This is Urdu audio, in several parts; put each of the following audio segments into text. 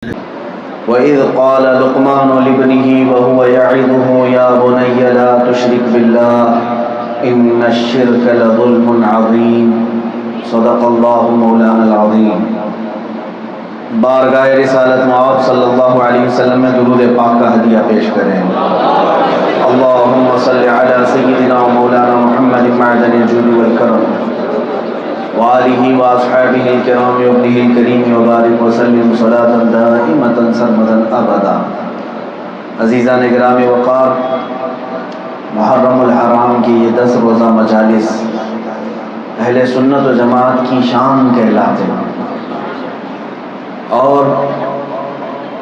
وَإِذْ قَالَ لُقْمَانُ لِابْنِهِ وَهُوَ يَعِظُهُ يَا بُنَيَّ لَا تُشْرِكْ بِاللَّهِ إِنَّ الشِّرْكَ لَظُلْمٌ عَظِيمٌ صدق اللہ مولانا العظیم۔ بارگاہ رسالت مآب صلی اللہ علیہ وسلم میں درود پاک کا ہدیہ پیش کریں۔ اللہم صلی علی سیدنا مولانا محمد معدن الجود والکرم وآلہ واصحابہ الکرام وابنہ الکریم وبارک وسلم صلاۃ دائمۃ سرمدا ابدا۔ عزیزان گرامی وقار، محرم الحرام کی یہ 10 روزہ مجالس اہل سنت و جماعت کی شان کہلاتے ہیں، اور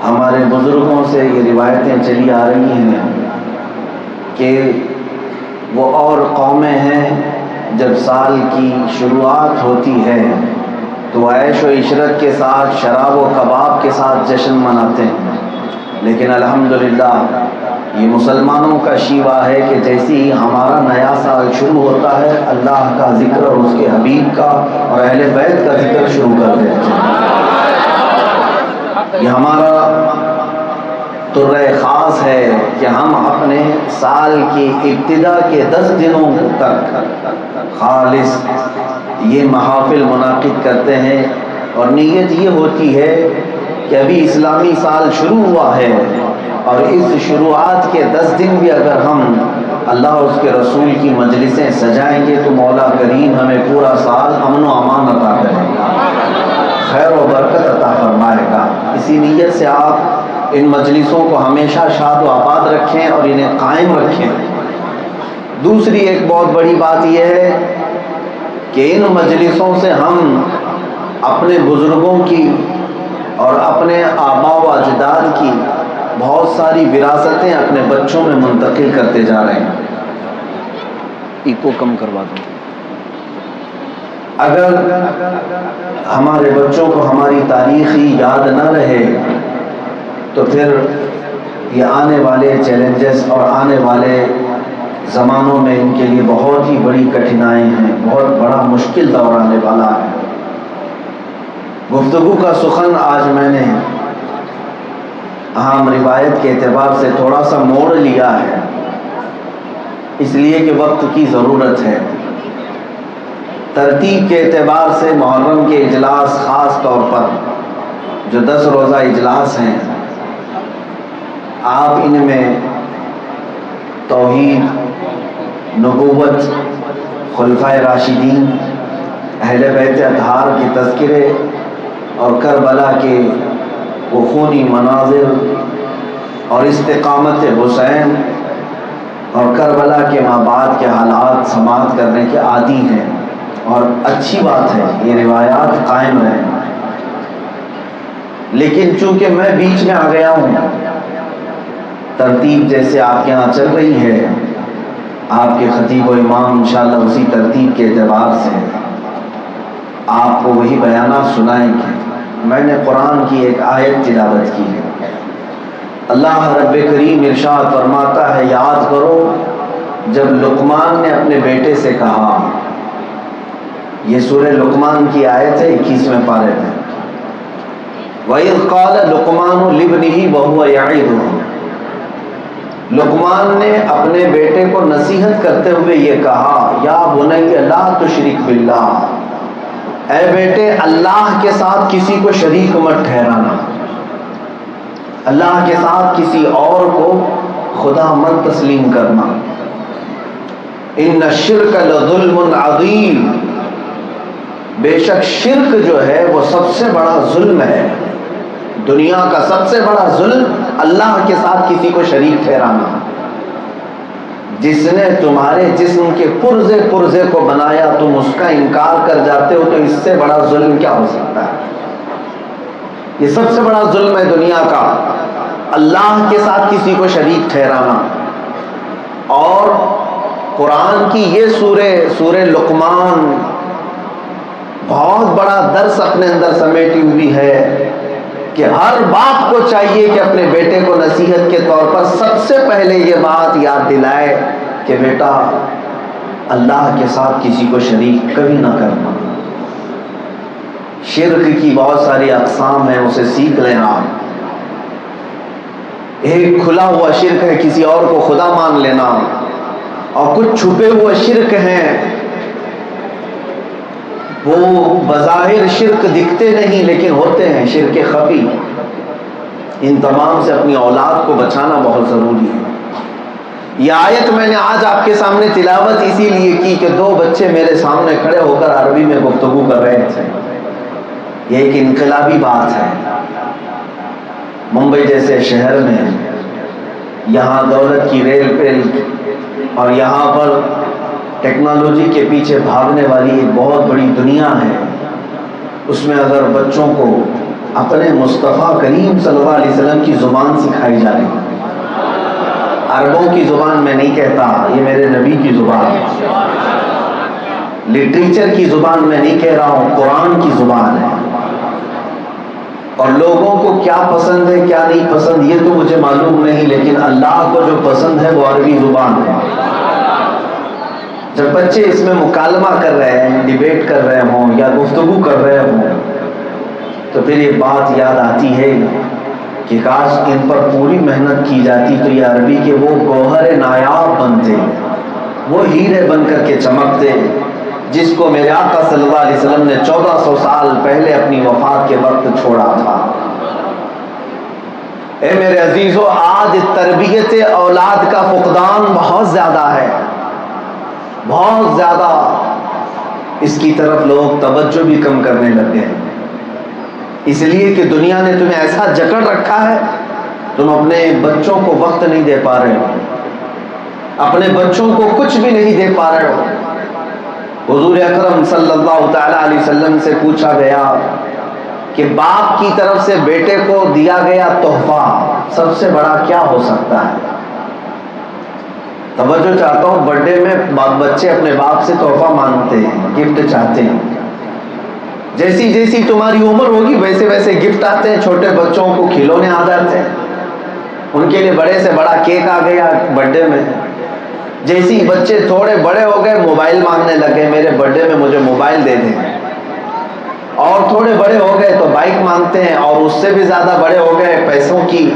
ہمارے بزرگوں سے یہ روایتیں چلی آ رہی ہیں کہ وہ اور قومیں ہیں جب سال کی شروعات ہوتی ہے تو عیش و عشرت کے ساتھ شراب و کباب کے ساتھ جشن مناتے ہیں، لیکن الحمدللہ یہ مسلمانوں کا شیوہ ہے کہ جیسے ہی ہمارا نیا سال شروع ہوتا ہے اللہ کا ذکر اور اس کے حبیب کا اور اہل بیت کا ذکر شروع کر دیتے ہیں۔ یہ ہمارا طرح خاص ہے کہ ہم اپنے سال کی ابتدا کے 10 دنوں تک خالص یہ محافل منعقد کرتے ہیں، اور نیت یہ ہوتی ہے کہ ابھی اسلامی سال شروع ہوا ہے اور اس شروعات کے 10 دن بھی اگر ہم اللہ اور اس کے رسول کی مجلسیں سجائیں گے تو مولا کریم ہمیں پورا سال امن و امان عطا کرے گا، خیر و برکت عطا فرمائے گا۔ اسی نیت سے آپ ان مجلسوں کو ہمیشہ شاد و آباد رکھیں اور انہیں قائم رکھیں۔ دوسری ایک بہت بڑی بات یہ ہے کہ ان مجلسوں سے ہم اپنے بزرگوں کی اور اپنے آباء و اجداد کی بہت ساری وراثتیں اپنے بچوں میں منتقل کرتے جا رہے ہیں۔ ایکو کم کروا دو۔ اگر ہمارے بچوں کو ہماری تاریخی یاد نہ رہے تو پھر یہ آنے والے چیلنجز اور آنے والے زمانوں میں ان کے لیے بہت ہی بڑی کٹھنائیں ہیں، بہت بڑا مشکل دور آنے والا ہے۔ گفتگو کا سخن آج میں نے عام روایت کے اعتبار سے تھوڑا سا موڑ لیا ہے، اس لیے کہ وقت کی ضرورت ہے۔ ترتیب کے اعتبار سے محرم کے اجلاس خاص طور پر جو 10 روزہ اجلاس ہیں، آپ ان میں توحید، نبوت، خلفائے راشدین، اہل بیت اطہار کے تذکرے اور کربلا کے وہ خونی مناظر اور استقامت حسین اور کربلا کے ماں بعد کے حالات سماعت کرنے کے عادی ہیں، اور اچھی بات ہے یہ روایات قائم رہیں۔ لیکن چونکہ میں بیچ میں آ گیا ہوں، ترتیب جیسے آپ کے ہاں چل رہی ہے، آپ کے خطیب و امام انشاءاللہ اسی ترتیب کے اعتبار سے آپ کو وہی بیانات سنائیں گے۔ میں نے قرآن کی ایک آیت تلاوت کی ہے۔ اللہ رب کریم ارشاد فرماتا ہے، یاد کرو جب لقمان نے اپنے بیٹے سے کہا، یہ سورہ لقمان کی آیت ہے 21ویں پارے میں، وَإِذْ قَالَ لُقْمَانُ لِابْنِهِ وَهُوَ يَعِظُهُ۔ لقمان نے اپنے بیٹے کو نصیحت کرتے ہوئے یہ کہا، یا بنی لا تشرک باللہ، اے بیٹے اللہ کے ساتھ کسی کو شریک مت ٹھہرانا، اللہ کے ساتھ کسی اور کو خدا مت تسلیم کرنا۔ ان الشرک لظلم عظیم، بے شک شرک جو ہے وہ سب سے بڑا ظلم ہے، دنیا کا سب سے بڑا ظلم اللہ کے ساتھ کسی کو شریک ٹھہرانا۔ جس نے تمہارے جسم کے پرزے پرزے کو بنایا تم اس کا انکار کر جاتے ہو تو اس سے بڑا ظلم کیا ہو سکتا ہے؟ یہ سب سے بڑا ظلم ہے دنیا کا، اللہ کے ساتھ کسی کو شریک ٹھہرانا۔ اور قرآن کی یہ سورہ لقمان بہت بڑا درس اپنے اندر سمیٹی ہوئی ہے کہ ہر باپ کو چاہیے کہ اپنے بیٹے کو نصیحت کے طور پر سب سے پہلے یہ بات یاد دلائے کہ بیٹا اللہ کے ساتھ کسی کو شریک کبھی نہ کرنا۔ شرک کی بہت ساری اقسام ہیں، اسے سیکھ لیں آپ۔ ایک کھلا ہوا شرک ہے کسی اور کو خدا مان لینا، اور کچھ چھپے ہوئے شرک ہیں، وہ بظاہر شرک دکھتے نہیں لیکن ہوتے ہیں، شرک خفی۔ ان تمام سے اپنی اولاد کو بچانا بہت ضروری ہے۔ یہ آیت میں نے آج آپ کے سامنے تلاوت اسی لیے کی کہ دو بچے میرے سامنے کھڑے ہو کر عربی میں گفتگو کر رہے تھے۔ یہ ایک انقلابی بات ہے۔ ممبئی جیسے شہر میں یہاں دولت کی ریل پیل اور یہاں پر ٹیکنالوجی کے پیچھے بھاگنے والی ایک بہت بڑی دنیا ہے، اس میں اگر بچوں کو اپنے مصطفیٰ کریم صلی اللہ علیہ وسلم کی زبان سکھائی جائے، عربوں کی زبان میں نہیں کہتا، یہ میرے نبی کی زبان ہے، لٹریچر کی زبان میں نہیں کہہ رہا ہوں، قرآن کی زبان ہے، اور لوگوں کو کیا پسند ہے کیا نہیں پسند یہ تو مجھے معلوم نہیں، لیکن اللہ کو جو پسند ہے وہ عربی زبان ہے۔ جب بچے اس میں مکالمہ کر رہے ہیں، ڈیبیٹ کر رہے ہوں یا گفتگو کر رہے ہوں، تو پھر یہ بات یاد آتی ہے کہ کاش ان پر پوری محنت کی جاتی تو یہ عربی کے وہ گوہر نایاب بنتے، وہ ہیرے بن کر کے چمکتے، جس کو میرے آقا صلی اللہ علیہ وسلم نے 1400 سال پہلے اپنی وفات کے وقت چھوڑا تھا۔ اے میرے عزیزو، آج تربیت اولاد کا فقدان بہت زیادہ ہے، بہت زیادہ۔ اس کی طرف لوگ توجہ بھی کم کرنے لگ گئے، اس لیے کہ دنیا نے تمہیں ایسا جکڑ رکھا ہے، تم اپنے بچوں کو وقت نہیں دے پا رہے ہو، اپنے بچوں کو کچھ بھی نہیں دے پا رہے ہو۔ حضور اکرم صلی اللہ تعالی علیہ وسلم سے پوچھا گیا کہ باپ کی طرف سے بیٹے کو دیا گیا تحفہ سب سے بڑا کیا ہو سکتا ہے؟ توجہ چاہتا ہوں، برتھ ڈے میں بچے اپنے باپ سے تحفہ مانگتے ہیں، گفٹ چاہتے ہیں، جیسی جیسی تمہاری عمر ہوگی ویسے ویسے گفٹ آتے ہیں، چھوٹے بچوں کو کھلونے آ جاتے ہیں، ان کے لیے بڑے سے بڑا کیک آ گیا برتھ ڈے میں، جیسی بچے تھوڑے بڑے ہو گئے موبائل مانگنے لگے، میرے برتھ ڈے میں مجھے موبائل دے دیں، اور تھوڑے بڑے ہو گئے تو بائک مانگتے ہیں، اور اس سے بھی زیادہ بڑے ہو گئے پیسوں کی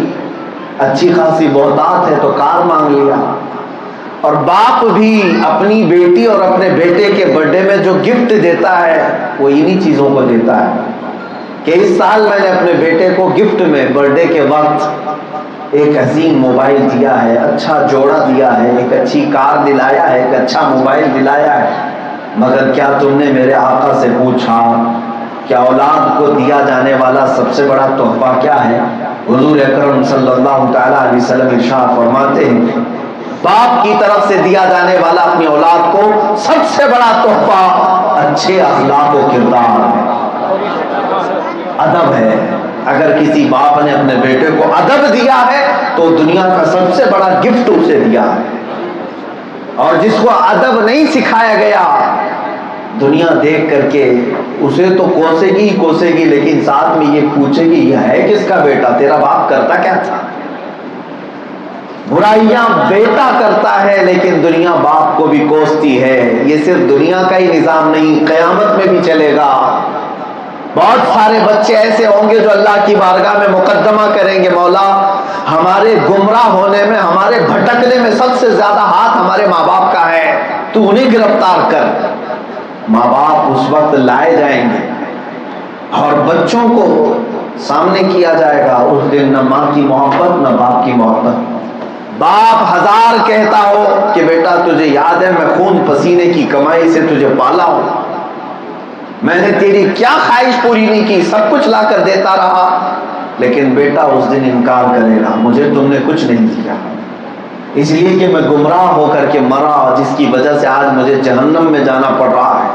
اچھی خاصی بہتات ہے تو کار مانگ لیا۔ اور باپ بھی اپنی بیٹی اور اپنے بیٹے کے برتھ ڈے میں جو گفٹ دیتا ہے وہ انہی چیزوں کو دیتا ہے کہ اس سال میں نے اپنے بیٹے کو گفٹ میں برتھ ڈے کے وقت ایک حسین موبائل دیا ہے، اچھا جوڑا دیا ہے، ایک اچھی کار دلایا ہے، ایک اچھا موبائل دلایا ہے۔ مگر کیا تم نے میرے آقا سے پوچھا کہ اولاد کو دیا جانے والا سب سے بڑا تحفہ کیا ہے؟ حضور اکرم صلی اللہ تعالی علیہ وسلم ارشاد فرماتے ہیں باپ کی طرف سے دیا جانے والا اپنی اولاد کو سب سے بڑا تحفہ اچھے اخلاق و کردار ہے، ادب ہے۔ اگر کسی باپ نے اپنے بیٹے کو ادب دیا ہے تو دنیا کا سب سے بڑا گفٹ اسے دیا ہے، اور جس کو ادب نہیں سکھایا گیا دنیا دیکھ کر کے اسے تو کوسے گی لیکن ساتھ میں یہ پوچھے گی یہ ہے کس کا بیٹا، تیرا باپ کرتا کیا تھا؟ برائیاں بیٹا کرتا ہے لیکن دنیا باپ کو بھی کوستی ہے۔ یہ صرف دنیا کا ہی نظام نہیں، قیامت میں بھی چلے گا۔ بہت سارے بچے ایسے ہوں گے جو اللہ کی بارگاہ میں مقدمہ کریں گے، مولا ہمارے گمراہ ہونے میں، ہمارے بھٹکنے میں سب سے زیادہ ہاتھ ہمارے ماں باپ کا ہے، تو انہیں گرفتار کر۔ ماں باپ اس وقت لائے جائیں گے اور بچوں کو سامنے کیا جائے گا، اس دن نہ ماں کی محبت نہ باپ کی محبت۔ باپ ہزار کہتا ہو کہ بیٹا تجھے یاد ہے میں خون پسینے کی کمائی سے تجھے پالا ہوں، میں نے تیری کیا خواہش پوری نہیں کی، سب کچھ لا کر دیتا رہا، لیکن بیٹا اس دن انکار کرے گا، مجھے تم نے کچھ نہیں دیا، اس لیے کہ میں گمراہ ہو کر کے مرا، جس کی وجہ سے آج مجھے جہنم میں جانا پڑ رہا ہے۔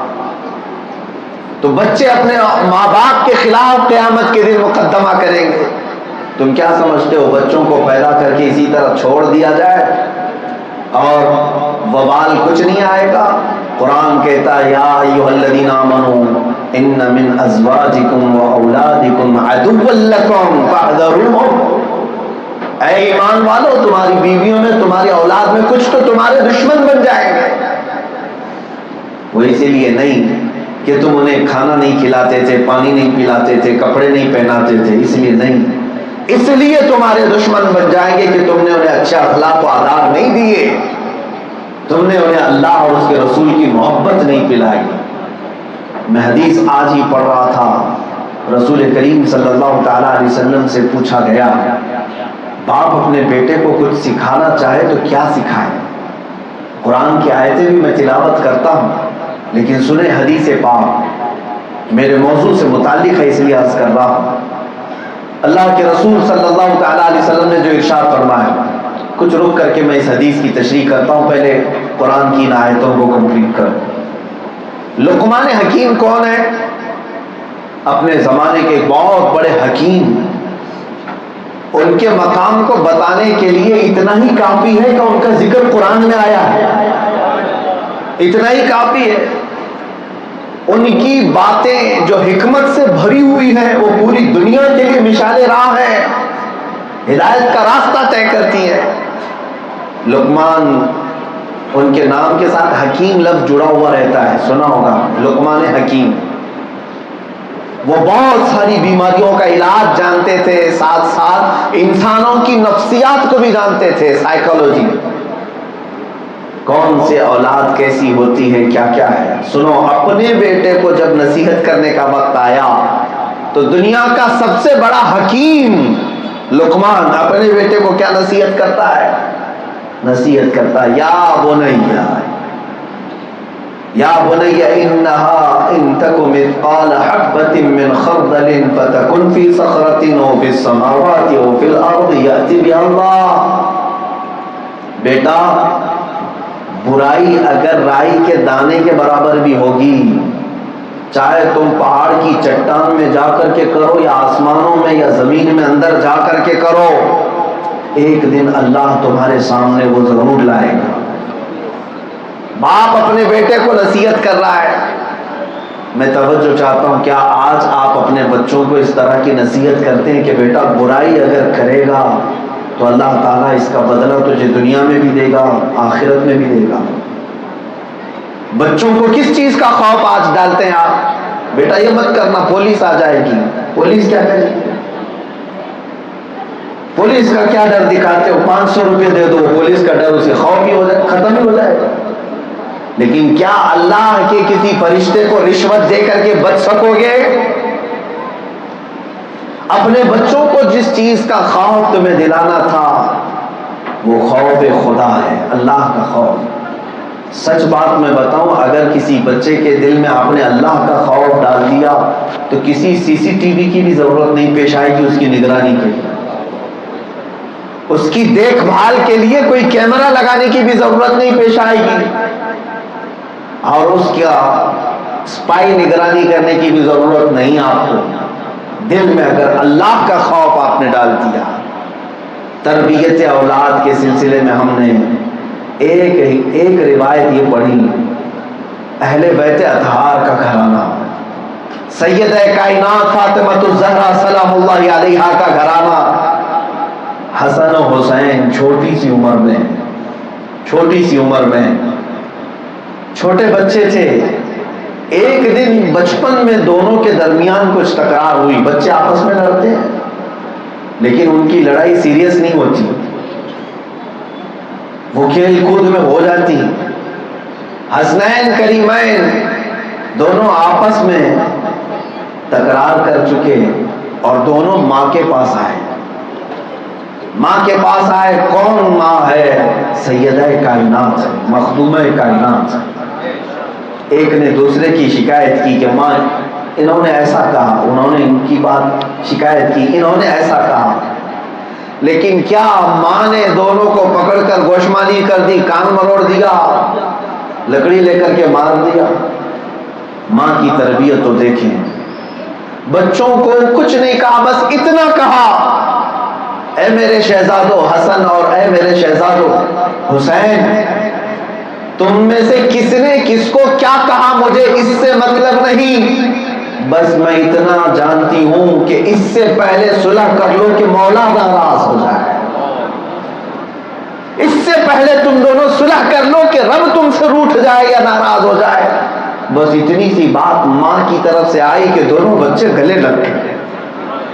تو بچے اپنے ماں باپ کے خلاف قیامت کے دن مقدمہ کریں گے۔ تم کیا سمجھتے ہو بچوں کو پیدا کر کے اسی طرح چھوڑ دیا جائے اور وبال کچھ نہیں آئے گا؟ قرآن کہتا ہے یا ایھا الذین آمنوا ان من ازواجکم واولادکم عدوا لکم فاحذروہم، اے ایمان والو تمہاری بیویوں میں تمہاری اولاد میں کچھ تو تمہارے دشمن بن جائیں گے۔ وہ اسی لیے نہیں کہ تم انہیں کھانا نہیں کھلاتے تھے، پانی نہیں پلاتے تھے، کپڑے نہیں پہناتے تھے، اس لیے نہیں، اس لیے تمہارے دشمن بن جائیں گے کہ تم نے انہیں اچھے اخلاق و آداب نہیں دیے، تم نے انہیں اللہ اور اس کے رسول کی محبت نہیں پلائی۔ میں حدیث آج ہی پڑھ رہا تھا، رسول کریم صلی اللہ تعالیٰ علیہ وسلم سے پوچھا گیا، باپ اپنے بیٹے کو کچھ سکھانا چاہے تو کیا سکھائے؟ قرآن کی آیتیں بھی میں تلاوت کرتا ہوں، لیکن سنیں حدیث پاک، میرے موضوع سے متعلق ہے اس لیے عرض کر رہا ہوں۔ اللہ کے رسول صلی اللہ تعالیٰ علیہ وسلم نے جو ارشاد فرمایا، کچھ رک کر کے میں اس حدیث کی تشریح کرتا ہوں، پہلے قرآن کی ان آیتوں کو کمپلیٹ کروں۔ لقمان حکیم کون ہے؟ اپنے زمانے کے ایک بہت بڑے حکیم، ان کے مقام کو بتانے کے لیے اتنا ہی کافی ہے کہ ان کا ذکر قرآن میں آیا ہے، اتنا ہی کافی ہے۔ ان کی باتیں جو حکمت سے بھری ہوئی ہیں وہ پوری دنیا کے لیے مثال راہ ہے، ہدایت کا راستہ طے کرتی ہے۔ لقمان، ان کے نام کے ساتھ حکیم لفظ جڑا ہوا رہتا ہے، سنا ہوگا، لقمان حکیم۔ وہ بہت ساری بیماریوں کا علاج جانتے تھے، ساتھ ساتھ انسانوں کی نفسیات کو بھی جانتے تھے، سائیکالوجی، کون سے اولاد کیسی ہوتی ہے، کیا کیا ہے۔ سنو، اپنے بیٹے کو جب نصیحت کرنے کا وقت آیا تو دنیا کا سب سے بڑا حکیم لقمان اپنے بیٹے کو کیا نصیحت کرتا ہے؟ نصیحت کرتا ہے، یا بنیا، یا بنی انہا ان تک مثقال حبۃ من خردل فتکن فی صخرۃ او فی السماوات او فی الارض یأتی بها اللہ۔ بیٹا، برائی اگر رائی کے دانے کے برابر بھی ہوگی، چاہے تم پہاڑ کی چٹان میں جا کر کے کرو یا آسمانوں میں یا زمین میں اندر جا کر کے کرو، ایک دن اللہ تمہارے سامنے وہ ضرور لائے گا۔ باپ اپنے بیٹے کو نصیحت کر رہا ہے۔ میں توجہ چاہتا ہوں، کیا آج آپ اپنے بچوں کو اس طرح کی نصیحت کرتے ہیں کہ بیٹا برائی اگر کرے گا تو اللہ تعالیٰ اس کا بدلہ تجھے دنیا میں بھی دے گا، آخرت میں بھی دے گا؟ بچوں کو کس چیز کا خوف آج ڈالتے ہیں آپ؟ بیٹا یہ مت کرنا، پولیس آ جائے گی۔ پولیس کیا کرے گی؟ پولیس کا کیا ڈر دکھاتے ہو؟ 500 روپے دے دو، پولیس کا ڈر اسے خوف ہی ہو جائے، ختم ہی ہو جائے گا۔ لیکن کیا اللہ کے کسی فرشتے کو رشوت دے کر کے بچ سکو گے؟ اپنے بچوں کو جس چیز کا خوف تمہیں دلانا تھا وہ خوف خدا ہے، اللہ کا خوف۔ سچ بات میں بتاؤں، اگر کسی بچے کے دل میں آپ نے اللہ کا خوف ڈال دیا تو کسی CCTV کی بھی ضرورت نہیں پیش آئے گی اس کی نگرانی کے لیے، اس کی دیکھ بھال کے لیے کوئی کیمرہ لگانے کی بھی ضرورت نہیں پیش آئے گی، اور اس کا اسپائی نگرانی کرنے کی بھی ضرورت نہیں آپ کو۔ دل میں اگر اللہ کا خوف آپ نے ڈال دیا۔ تربیت اولاد کے سلسلے میں ہم نے ایک روایت یہ پڑھی، اہل بیت اطہار کا گھرانہ، سیدہ کائنات فاطمہ الزہرا سلام اللہ علیہا کا گھرانہ، حسن و حسین چھوٹی سی عمر میں چھوٹے بچے تھے۔ ایک دن بچپن میں دونوں کے درمیان کچھ تکرار ہوئی، بچے آپس میں لڑتے ہیں لیکن ان کی لڑائی سیریس نہیں ہوتی، وہ کھیل کود میں ہو جاتی۔ حسنین کریمین دونوں آپس میں تکرار کر چکے اور دونوں ماں کے پاس آئے۔ ماں کے پاس آئے، کون ماں ہے؟ سیدہ کائنات، مخدومہ کائنات۔ ایک نے دوسرے کی شکایت کی کہ ماں انہوں نے ایسا کہا، انہوں نے ان کی بات شکایت کی، انہوں نے ایسا کہا، لیکن کیا ماں نے دونوں کو پکڑ کر گوشمانی کر دی، کان مروڑ دیا، لکڑی لے کر کے مار دیا؟ ماں کی تربیت تو دیکھیں، بچوں کو کچھ نہیں کہا، بس اتنا کہا، اے میرے شہزادو حسن اور اے میرے شہزادو حسین، تم میں سے کس نے کس کو کیا کہا مجھے اس سے مطلب نہیں، بس میں اتنا جانتی ہوں کہ اس سے پہلے صلح کر لو کہ مولا ناراض ہو جائے، اس سے پہلے تم دونوں صلح کر لو کہ رب تم سے روٹھ جائے یا ناراض ہو جائے۔ بس اتنی سی بات ماں کی طرف سے آئی کہ دونوں بچے گلے لگ گئے،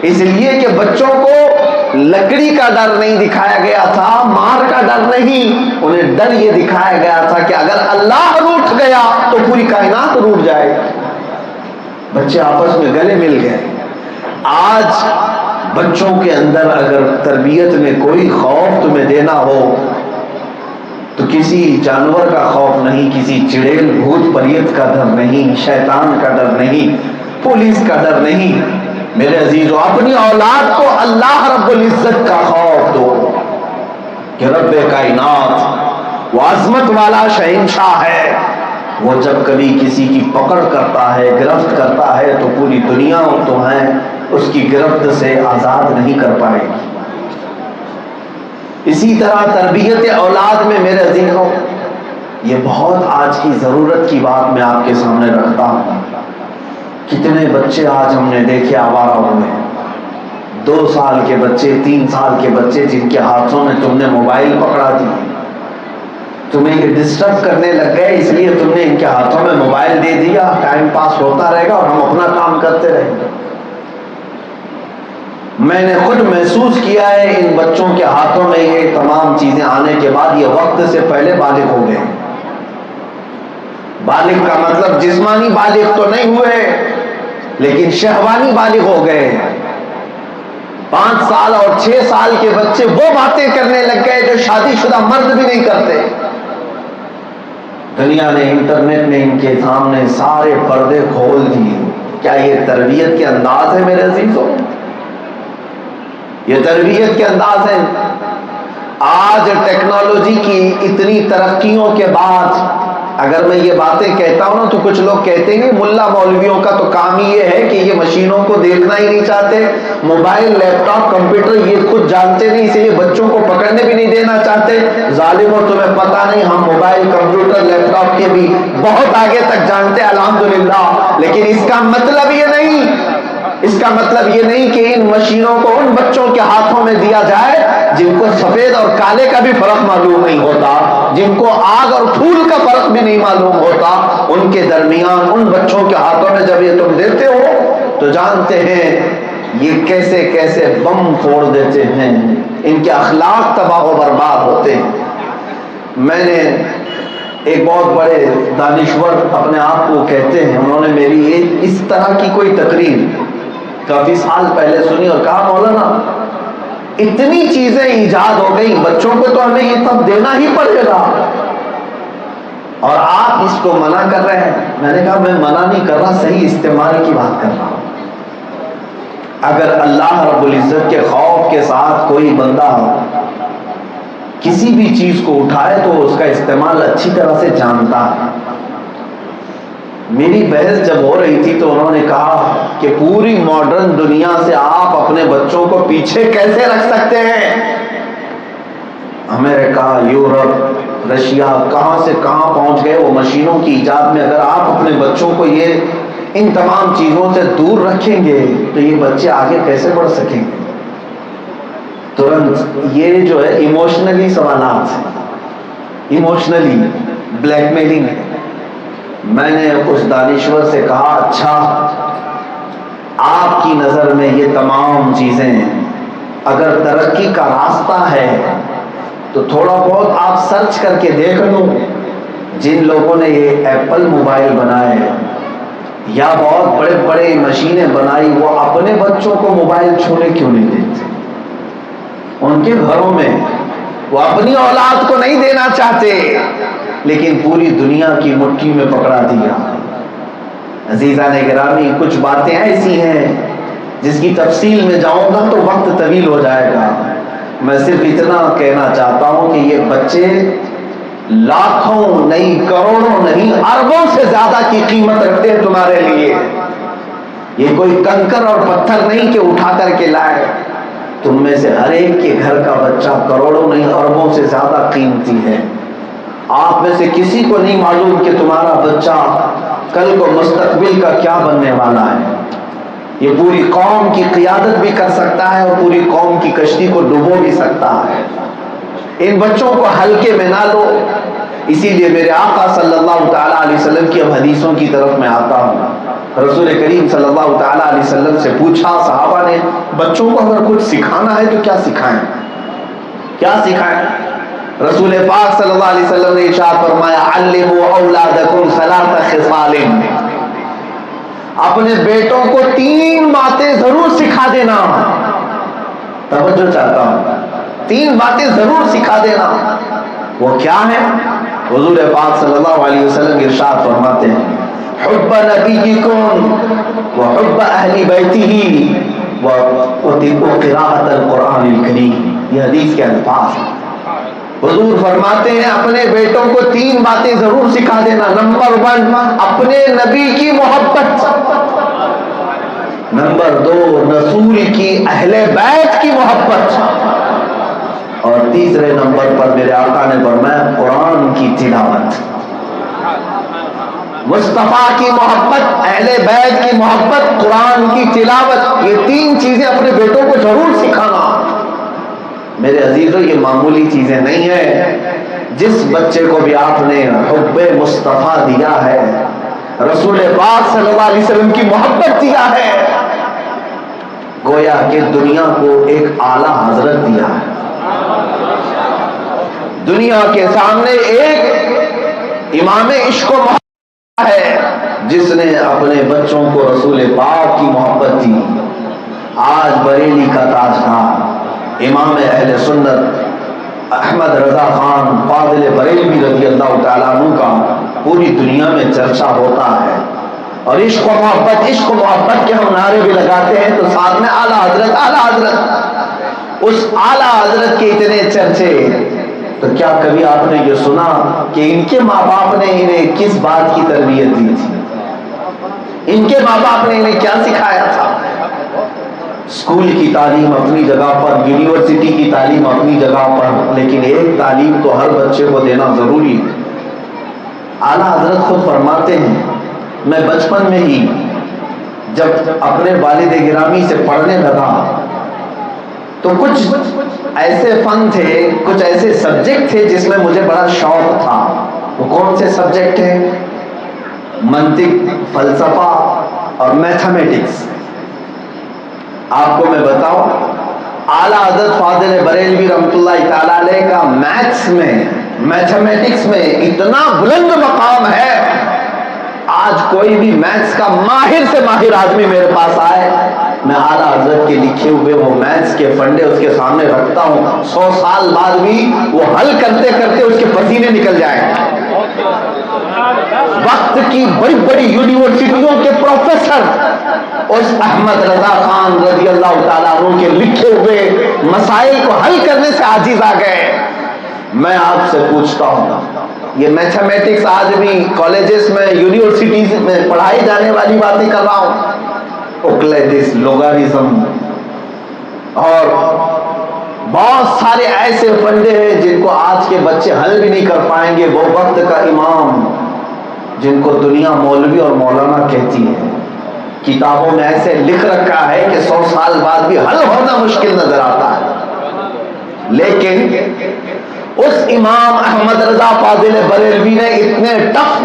اس لیے کہ بچوں کو لکڑی کا ڈر نہیں دکھایا گیا تھا، مار کا ڈر نہیں، انہیں ڈر یہ دکھایا گیا تھا کہ اگر اللہ روٹھ گیا تو پوری کائنات روٹ جائے گا۔ بچے آپس میں گلے مل گئے۔ آج بچوں کے اندر اگر تربیت میں کوئی خوف تمہیں دینا ہو تو کسی جانور کا خوف نہیں، کسی چڑیل بھوت پریت کا ڈر نہیں، شیطان کا ڈر نہیں، پولیس کا ڈر نہیں۔ میرے عزیزو، اپنی اولاد کو اللہ رب العزت کا خوف دو کہ رب کائنات وہ عظمت والا شہنشاہ ہے، وہ جب کبھی کسی کی پکڑ کرتا ہے، گرفت کرتا ہے تو پوری دنیا تمہیں اس کی گرفت سے آزاد نہیں کر پائے گی۔ اسی طرح تربیت اولاد میں میرے عزیزوں یہ بہت آج کی ضرورت کی بات میں آپ کے سامنے رکھتا ہوں۔ کتنے بچے آج ہم نے دیکھے آوارہ ہوئے ہیں، 2 سال کے بچے، 3 سال کے بچے جن کے ہاتھوں میں تم نے موبائل پکڑا دی، تمہیں یہ ڈسٹرب کرنے لگ گئے، اس لیے تم نے ان کے ہاتھوں میں موبائل دے دیا، ٹائم پاس ہوتا رہے گا اور ہم اپنا کام کرتے رہیں گے۔ میں نے خود محسوس کیا ہے ان بچوں کے ہاتھوں میں یہ تمام چیزیں آنے کے بعد یہ وقت سے پہلے بالغ ہو گئے۔ بالغ کا مطلب جسمانی بالغ تو نہیں ہوئے لیکن شہوانی بالغ ہو گئے۔ 5 سال اور 6 سال کے بچے وہ باتیں کرنے لگ گئے جو شادی شدہ مرد بھی نہیں کرتے۔ دنیا نے، انٹرنیٹ نے ان کے سامنے سارے پردے کھول دیے۔ کیا یہ تربیت کے انداز ہے میرے عزیزوں؟ یہ تربیت کے انداز ہے؟ آج ٹیکنالوجی کی اتنی ترقیوں کے بعد اگر میں یہ باتیں کہتا ہوں نا تو کچھ لوگ کہتے ہیں ملا مولویوں کا تو کام ہی یہ ہے کہ یہ مشینوں کو دیکھنا ہی نہیں چاہتے، موبائل، لیپ ٹاپ، کمپیوٹر یہ خود جانتے نہیں، اس لیے بچوں کو پکڑنے بھی نہیں دینا چاہتے۔ ظالموں، تمہیں پتہ نہیں ہم موبائل، کمپیوٹر، لیپ ٹاپ کے بھی بہت آگے تک جانتے ہیں الحمدللہ، لیکن اس کا مطلب یہ نہیں کہ ان مشینوں کو ان بچوں کے ہاتھوں میں دیا جائے جن کو سفید اور کالے کا بھی فرق معلوم نہیں ہوتا، جن کو آگ اور پھول کا فرق بھی نہیں معلوم ہوتا۔ ان کے درمیان ان بچوں کے ہاتھوں میں جب یہ تم دیتے ہو تو جانتے ہیں یہ کیسے کیسے بم پھوڑ دیتے ہیں، ان کے اخلاق تباہ و برباد ہوتے ہیں۔ میں نے ایک بہت بڑے دانشور اپنے آپ کو کہتے ہیں، انہوں نے میری اس طرح کی کوئی تقریر کافی سال پہلے سنی اور کہا مولانا اتنی چیزیں ایجاد ہو گئی، بچوں کو تو ہمیں یہ سب دینا ہی پڑے گا اور آپ اس کو منع کر رہے ہیں۔ میں نے کہا میں منع نہیں کر رہا، صحیح استعمال کی بات کر رہا ہوں۔ اگر اللہ رب العزت کے خوف کے ساتھ کوئی بندہ کسی بھی چیز کو اٹھائے تو اس کا استعمال اچھی طرح سے جانتا ہے۔ میری بحث جب ہو رہی تھی تو انہوں نے کہا کہ پوری ماڈرن دنیا سے آپ اپنے بچوں کو پیچھے کیسے رکھ سکتے ہیں؟ امریکہ، یورپ، رشیا کہاں سے کہاں پہنچ گئے وہ مشینوں کی ایجاد میں۔ اگر آپ اپنے بچوں کو ان تمام چیزوں سے دور رکھیں گے تو یہ بچے آگے کیسے بڑھ سکیں گے؟ ترنت یہ جو ہے ایموشنلی سوالات ہیں، ایموشنلی بلیک میلنگ ہے۔ میں نے اس دانشور سے کہا اچھا آپ کی نظر میں یہ تمام چیزیں اگر ترقی کا راستہ ہے تو تھوڑا بہت آپ سرچ کر کے دیکھ لو، جن لوگوں نے یہ ایپل موبائل بنائے یا بہت بڑے بڑے مشینیں بنائی وہ اپنے بچوں کو موبائل چھونے کیوں نہیں دیتے؟ ان کے گھروں میں وہ اپنی اولاد کو نہیں دینا چاہتے لیکن پوری دنیا کی مٹھی میں پکڑا دیا۔ عزیزان گرامی، کچھ باتیں ایسی ہیں جس کی تفصیل میں جاؤں گا تو وقت طویل ہو جائے گا۔ میں صرف اتنا کہنا چاہتا ہوں کہ یہ بچے لاکھوں نہیں، کروڑوں نہیں، اربوں سے زیادہ کی قیمت رکھتے ہیں تمہارے لیے۔ یہ کوئی کنکر اور پتھر نہیں کہ اٹھا کر کے لائے، تم میں سے ہر ایک کے گھر کا بچہ کروڑوں نہیں اربوں سے زیادہ قیمتی ہے۔ آپ میں سے کسی کو نہیں معلوم کہ تمہارا بچہ کل کو مستقبل کا کیا بننے والا ہے۔ یہ پوری قوم کی قیادت بھی کر سکتا ہے اور پوری قوم کی کشتی کو ڈبو بھی سکتا ہے۔ ان بچوں کو ہلکے میں نہ لو۔ اسی لیے میرے آقا صلی اللہ تعالی علیہ وسلم کی اب حدیثوں کی طرف میں آتا ہوں۔ رسول کریم صلی اللہ تعالیٰ علیہ وسلم سے پوچھا، صحابہ نے بچوں کو اگر کچھ سکھانا ہے تو کیا سکھائیں، کیا سکھائیں؟ رسول پاک صلی اللہ علیہ وسلم نے ارشاد فرمایا علموا اولادکم ثلاث خصال، اپنے بیٹوں کو 3 باتیں ضرور سکھا دینا. توجہ چاہتا ہوں، 3 باتیں ضرور سکھا دینا. وہ کیا ہے؟ حضور پاک صلی اللہ علیہ وسلم ارشاد فرماتے ہیں حب نبیکم وحب اہل بیتہ وقراءۃ القرآن الکریم. یہ حدیث کے الفاظ ہیں. حضور فرماتے ہیں اپنے بیٹوں کو 3 باتیں ضرور سکھا دینا. نمبر 1 اپنے نبی کی محبت، نمبر 2 رسول کی اہل بیت کی محبت، اور تیسرے نمبر پر میرے آقا نے فرمایا قرآن کی تلاوت. مصطفیٰ کی محبت، اہل بیت کی محبت، قرآن کی تلاوت، یہ 3 چیزیں اپنے بیٹوں کو ضرور سکھانا. میرے عزیزوں یہ معمولی چیزیں نہیں ہیں. جس بچے کو بھی آپ نے حب مصطفیٰ دیا ہے، رسول پاک صلی اللہ علیہ وسلم کی محبت دیا ہے، گویا کہ دنیا کو ایک اعلیٰ حضرت دیا ہے. دنیا کے سامنے ایک امام عشق و محبت ہے جس نے اپنے بچوں کو رسول پاک کی محبت دی. آج بریلی کا تاجدار امام اہل سنت احمد رضا خان فاضل بریلوی رضی اللہ تعالیٰ عنہ کا پوری دنیا میں چرچا ہوتا ہے. اور عشق و محبت کے ہم نعرے بھی لگاتے ہیں تو ساتھ میں اعلیٰ حضرت اعلیٰ حضرت. اس اعلیٰ حضرت کے اتنے چرچے، تو کیا کبھی آپ نے یہ سنا کہ ان کے ماں باپ نے انہیں کس بات کی تربیت دی تھی؟ ان کے ماں باپ نے انہیں کیا سکھایا تھا؟ اسکول کی تعلیم اپنی جگہ پر، یونیورسٹی کی تعلیم اپنی جگہ پر، لیکن ایک تعلیم تو ہر بچے کو دینا ضروری ہے. اعلیٰ حضرت خود فرماتے ہیں میں بچپن میں ہی جب اپنے والد گرامی سے پڑھنے لگا تو کچھ ایسے فن تھے، کچھ ایسے سبجیکٹ تھے جس میں مجھے بڑا شوق تھا. وہ کون سے سبجیکٹ ہیں؟ منطق، فلسفہ اور میتھمیٹکس. آپ کو میں بتاؤں اعلیٰ حضرت فاضل بریلوی رحمۃ اللہ تعالیٰ علیہ کا میتھس میں، میتھمیٹکس میں اتنا بلند مقام ہے. آج کوئی بھی میتھس کا ماہر سے ماہر آدمی میرے پاس آئے، میں اعلیٰ حضرت کے لکھے ہوئے وہ میتھس کے فنڈے اس کے سامنے رکھتا ہوں، 100 سال بعد بھی وہ حل کرتے کرتے اس کے پسینے نکل جائیں. وقت کی بڑی بڑی یونیورسٹیوں کے پروفیسر اس احمد رضا خان رضی اللہ تعالیٰ عنہ کے لکھے ہوئے مسائل کو حل کرنے سے عاجز آ گئے. میں آپ سے پوچھتا ہوں یہ میتھمیٹکس آج بھی کالجز میں، یونیورسٹیز میں پڑھائی جانے والی باتیں کر رہا ہوں، اوکلیدس، لوگارزم اور بہت سارے ایسے فنڈے ہیں جن کو آج کے بچے حل بھی نہیں کر پائیں گے. وہ وقت کا امام جن کو دنیا مولوی اور مولانا کہتی ہے، کتابوں میں ایسے لکھ رکھا ہے کہ 100 سال بعد بھی حل ہونا مشکل نظر آتا ہے. لیکن اس امام احمد رضا فاضل بریلوی نے اتنے ٹف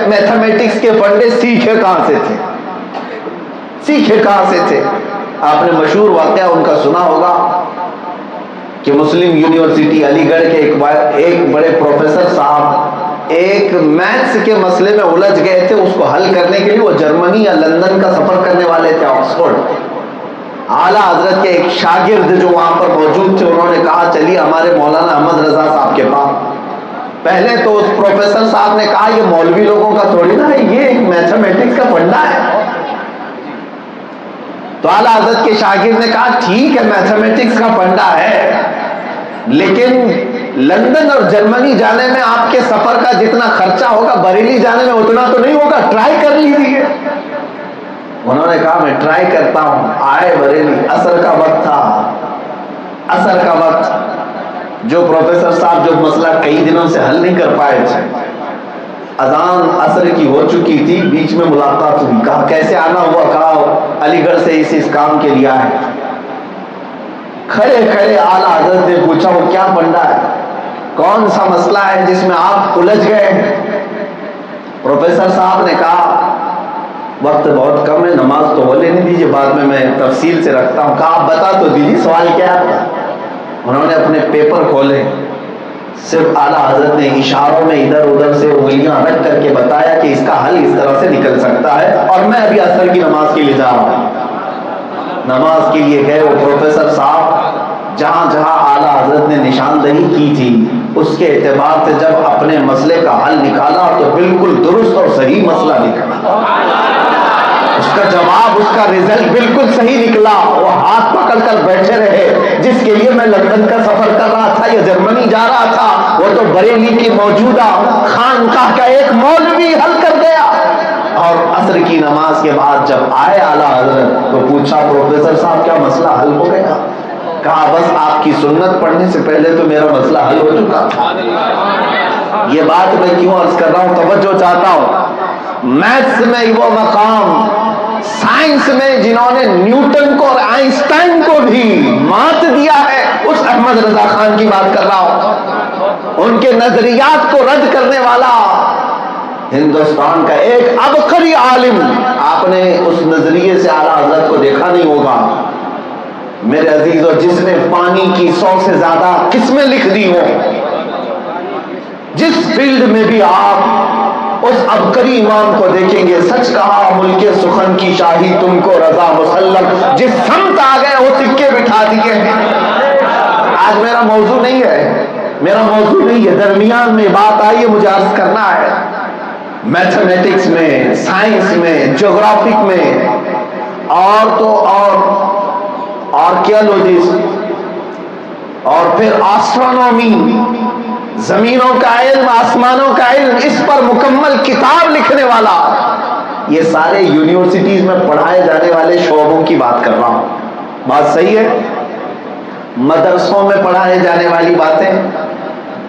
میتھمیٹکس کے فنڈے سیکھے کہاں سے تھے؟ آپ نے مشہور واقعہ ان کا سنا ہوگا کہ مسلم یونیورسٹی علی گڑھ کے ایک بڑے پروفیسر صاحب ایک میتھس کے مسئلے میں الجھ گئے تھے. اس کو حل کرنے کے لیے وہ جرمنی یا لندن کا سفر کرنے والے تھے، آکسفورڈ. اعلیٰ حضرت کے ایک شاگرد جو وہاں پر موجود تھے انہوں نے کہا چلیے ہمارے مولانا احمد رضا صاحب کے پاس. پہلے تو اس پروفیسر صاحب نے کہا یہ مولوی لوگوں کا تھوڑی نا ہے، یہ ایک میتھمیٹکس کا فنڈا ہے. تو اعلیٰ حضرت کے شاگرد نے کہا ٹھیک ہے میتھمیٹکس کا فنڈا ہے، لیکن لندن اور جرمنی جانے میں آپ کے سفر کا جتنا خرچہ ہوگا بریلی جانے میں اتنا تو نہیں ہوگا، ٹرائی کر لیجیے. انہوں نے کہا میں ٹرائی کرتا ہوں. آئے بریلی، عصر کا وقت تھا، عصر کا وقت. جو پروفیسر صاحب جو مسئلہ کئی دنوں سے حل نہیں کر پائے تھے، اذان عصر کی ہو چکی تھی، بیچ میں ملاقات ہوئی. کہا کیسے آنا ہوا؟ کہا علی گڑھ سے اس کام کے لیے آئے. کھڑے کھڑے اعلیٰ حضرت نے پوچھا وہ کیا فنڈا ہے، کون سا مسئلہ ہے جس میں آپ الجھ گئے ہیں؟ پروفیسر صاحب نے کہا وقت بہت کم ہے، نماز تو وہ لینے دیجیے، بعد میں تفصیل سے رکھتا ہوں. کہا آپ بتا تو دیجیے سوال کیا ہے. انہوں نے اپنے پیپر کھولے، صرف اعلیٰ حضرت نے اشاروں میں ادھر ادھر سے انگلیاں رکھ کر کے بتایا کہ اس کا حل اس طرح سے نکل سکتا ہے. اور میں ابھی عصر کی نماز کے لیے جا رہا ہوں. نماز کے لیے گئے. وہ پروفیسر صاحب جہاں جہاں اعلیٰ حضرت نے نشاندہی کی تھی اس کے اعتبار سے جب اپنے مسئلے کا حل نکالا تو بالکل درست اور صحیح مسئلہ نکلا. اس کا جواب، اس کا رزلٹ بالکل صحیح نکلا. وہ ہاتھ پکڑ کر بیٹھے رہے. جس کے لیے میں لندن کا سفر کر رہا تھا یا جرمنی جا رہا تھا، وہ تو بریلی کی موجودہ خانقاہ کا ایک مولوی حل کر گیا. اور عصر کی نماز کے بعد جب آئے اعلیٰ حضرت تو پوچھا پروفیسر صاحب کیا مسئلہ حل ہو گیا؟ کہا بس آپ کی سنت پڑھنے سے پہلے تو میرا مسئلہ حل ہو چکا تھا. یہ بات میں کیوں عرض کر رہا ہوں، توجہ چاہتا ہوں. میتھس میں وہ مقام، سائنس میں جنہوں نے نیوٹن کو اور آئنسٹائن کو بھی مات دیا ہے، اس احمد رضا خان کی بات کر رہا ہوں. ان کے نظریات کو رد کرنے والا ہندوستان کا ایک عبقری عالم. آپ نے اس نظریے سے اعلیٰ حضرت کو دیکھا نہیں ہوگا میرے عزیزو، جس نے پانی کی 100 سے زیادہ قسمیں لکھ دی ہوں. جس فیلڈ میں بھی آپ اس عبقری امام کو دیکھیں گے. سچ کہا ملک سخن کی شاہی تم کو رضا مسلم، جس سمت آ گئے وہ سکے بٹھا دیے ہیں. آج میرا موضوع نہیں ہے، میرا موضوع نہیں ہے، درمیان میں بات آئی ہے، مجھے عرض کرنا ہے. میتھمیٹکس میں، سائنس میں، جغرافک میں، اور تو اور آرکیالوجسٹ، اور پھر آسٹرونومی، زمینوں کا علم، آسمانوں کا علم، اس پر مکمل کتاب لکھنے والا. یہ سارے یونیورسٹیز میں پڑھائے جانے والے شعبوں کی بات کر رہا ہوں. بات صحیح ہے؟ مدرسوں میں پڑھائے جانے والی باتیں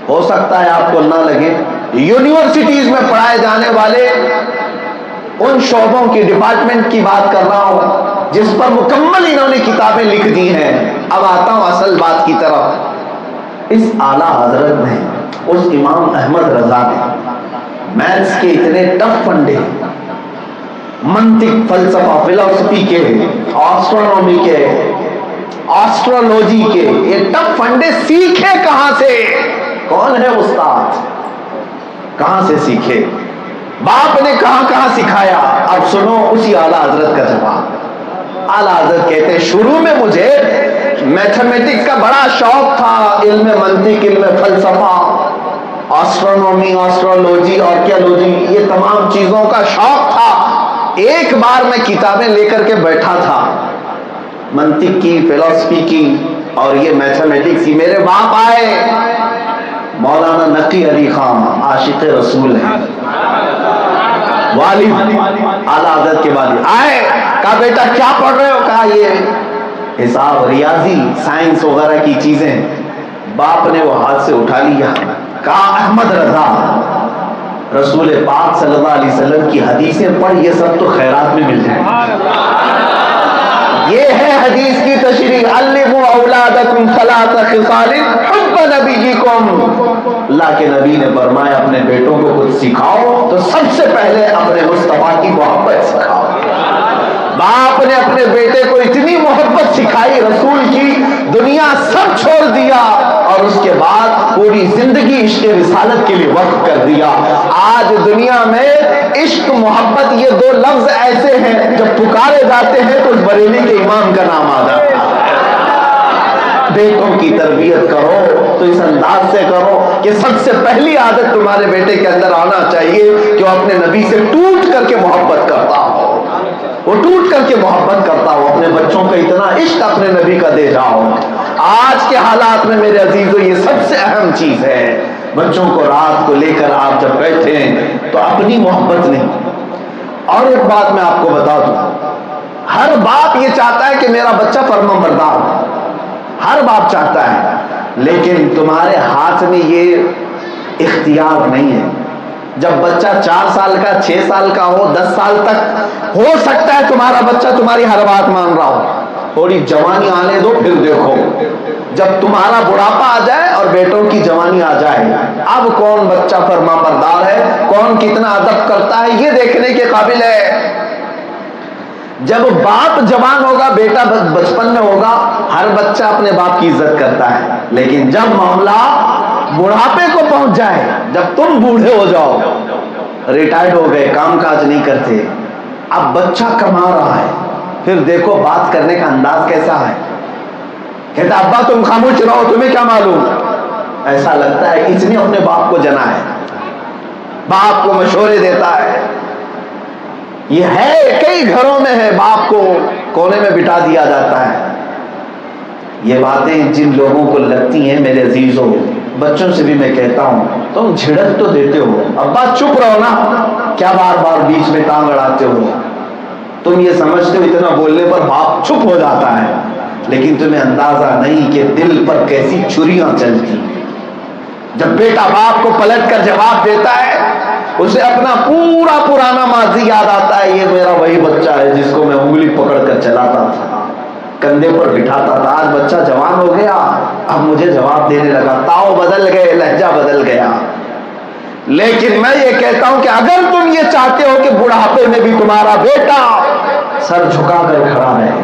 ہو سکتا ہے آپ کو نہ لگے. یونیورسٹیز میں پڑھائے جانے والے ان شعبوں کی، ڈپارٹمنٹ کی بات کر رہا ہوں جس پر مکمل انہوں نے کتابیں لکھ دی ہیں. اب آتا ہوں اصل بات کی طرف. اس اعلیٰ حضرت نے، اس امام احمد رضا نے میتھس کے اتنے ٹف فنڈے، منطق، فلسفہ، فلسفی کے، آسٹرونومی کے، آسٹرولوجی کے، یہ ٹف فنڈے سیکھے کہاں سے؟ کون ہے استاد؟ کہاں سے سیکھے؟ باپ نے کہاں کہاں سکھایا؟ اب سنو اسی اعلیٰ حضرت کا جواب. اعلیٰ حضرت کہتے ہیں شروع میں مجھے میتھمیٹکس کا بڑا شوق تھا، علم منطق، علم فلسفہ، آسٹرونومی، آسٹرولوجی، آرکیالوجی، یہ تمام چیزوں کا شوق تھا. ایک بار میں کتابیں لے کر کے بیٹھا تھا، منطق کی، فلسفی کی اور یہ میتھمیٹکس کی. میرے باپ آئے، مولانا نقی علی خان، عاشق رسول ہیں، والد اعلیٰ حضرت کے والد آئے. کہا بیٹا کیا پڑھ رہے ہو؟ کہا یہ حساب، ریاضی، سائنس وغیرہ کی چیزیں. باپ نے وہ ہاتھ سے اٹھا لیا. کہا احمد رضا، رسول پاک صلی اللہ علیہ وسلم کی حدیثیں پڑھ، یہ سب تو خیرات میں مل جائیں. یہ ہے حدیث کی تشریح. علموا اولادکم ثلاث خصال حب نبیکم. اللہ کے نبی نے فرمایا اپنے بیٹوں کو کچھ سکھاؤ تو سب سے پہلے اپنے مصطفیٰ کی محبت سکھاؤ. باپ نے اپنے بیٹے کو اتنی محبت سکھائی رسول کی، دنیا سب چھوڑ دیا اور اس کے بعد پوری زندگی عشق رسالت کے لیے وقف کر دیا. آج دنیا میں عشق، محبت، یہ دو لفظ ایسے ہیں جب پکارے جاتے ہیں تو اس بریلی کے امام کا نام آ جاتا ہے. بیٹوں کی تربیت کرو تو اس انداز سے کرو کہ سب سے پہلی عادت تمہارے بیٹے کے اندر آنا چاہیے کہ وہ اپنے نبی سے ٹوٹ کر کے محبت کرتا ہو. وہ ٹوٹ کر کے محبت کرتا ہو. اپنے بچوں کا اتنا عشق اپنے نبی کا دے جاؤ. آج کے حالات میں میرے عزیزو یہ سب سے اہم چیز ہے. بچوں کو رات کو لے کر آپ جب بیٹھے ہیں تو اپنی محبت نہیں. اور ایک بات میں آپ کو بتا دوں، ہر باپ یہ چاہتا ہے کہ میرا بچہ فرما بردار ہو، ہر باپ چاہتا ہے، لیکن تمہارے ہاتھ میں یہ اختیار نہیں ہے. جب بچہ 4 سال کا، 6 سال کا ہو، 10 سال تک ہو سکتا ہے تمہارا بچہ تمہاری ہر بات مان رہا ہو. تھوڑی جوانی آنے دو پھر دیکھو. جب تمہارا بڑھاپا آ جائے اور بیٹوں کی جوانی آ جائے، اب کون بچہ فرما بردار ہے، کون کتنا ادب کرتا ہے، یہ دیکھنے کے قابل ہے. جب باپ جوان ہوگا، بیٹا بچپن میں ہوگا، ہر بچہ اپنے باپ کی عزت کرتا ہے، لیکن جب معاملہ بڑھاپے کو پہنچ جائے، جب تم بوڑھے ہو جاؤ، ریٹائرڈ ہو گئے، کام کاج نہیں کرتے، اب بچہ کما رہا ہے، پھر دیکھو بات کرنے کا انداز کیسا ہے، کہتا ابا تم خاموش رہو، تمہیں کیا معلوم، ایسا لگتا ہے اس نے اپنے باپ کو جنا ہے، باپ کو مشورے دیتا ہے۔ یہ ہے کئی گھروں میں ہے، باپ کو کونے میں بٹھا دیا جاتا ہے۔ یہ باتیں جن لوگوں کو لگتی ہیں میرے عزیزوں، بچوں سے بھی میں کہتا ہوں، تم جھڑک تو دیتے ہو، ابا چپ رہو نا، کیا بار بار بیچ میں ٹانگ اڑاتے ہو، تم یہ سمجھتے ہو اتنا بولنے پر باپ چپ ہو جاتا ہے، لیکن تمہیں اندازہ نہیں کہ دل پر کیسی چھریاں چلتی۔ جب بیٹا باپ کو پلٹ کر جواب دیتا ہے، اسے اپنا پورا پرانا ماضی یاد آتا ہے، یہ میرا وہی بچہ ہے جس کو میں انگلی پکڑ کر چلاتا تھا، کندھے پر بٹھاتا تھا، آج بچہ جوان ہو گیا، اب مجھے جواب دینے لگا، تاؤ بدل گئے، لہجہ بدل گیا۔ لیکن میں یہ کہتا ہوں کہ اگر تم یہ چاہتے ہو کہ بڑھاپے میں بھی تمہارا بیٹا سر جھکا کر کھڑا رہے،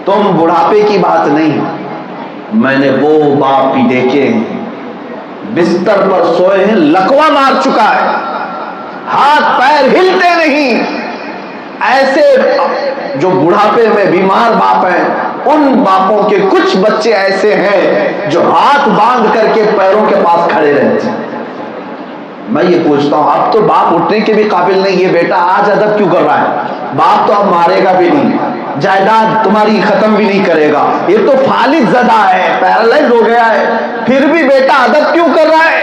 تم بڑھاپے کی بات نہیں، میں نے وہ باپ بھی دیکھے ہیں بستر پر سوئے ہیں، لقوہ مار چکا ہے، ہاتھ پیر ہلتے نہیں، ایسے جو بڑھاپے میں بیمار باپ ہیں، ان باپوں کے کچھ بچے ایسے ہیں جو ہاتھ باندھ کر کے پیروں کے پاس کھڑے رہتے ہیں۔ میں یہ پوچھتا ہوں، اب تو باپ اٹھنے کے بھی قابل نہیں، یہ بیٹا آج ادب کیوں کر رہا ہے؟ باپ تو اب مارے گا بھی نہیں، جائیداد تمہاری ختم بھی نہیں کرے گا، یہ تو فالج زدہ ہے، پیرالائز ہو گیا ہے، پھر بھی بیٹا ادب کیوں کر رہا ہے؟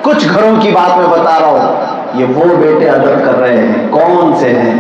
کچھ گھروں کی بات میں بتا رہا ہوں، یہ وہ بیٹے ادب کر رہے ہیں، کون سے ہیں؟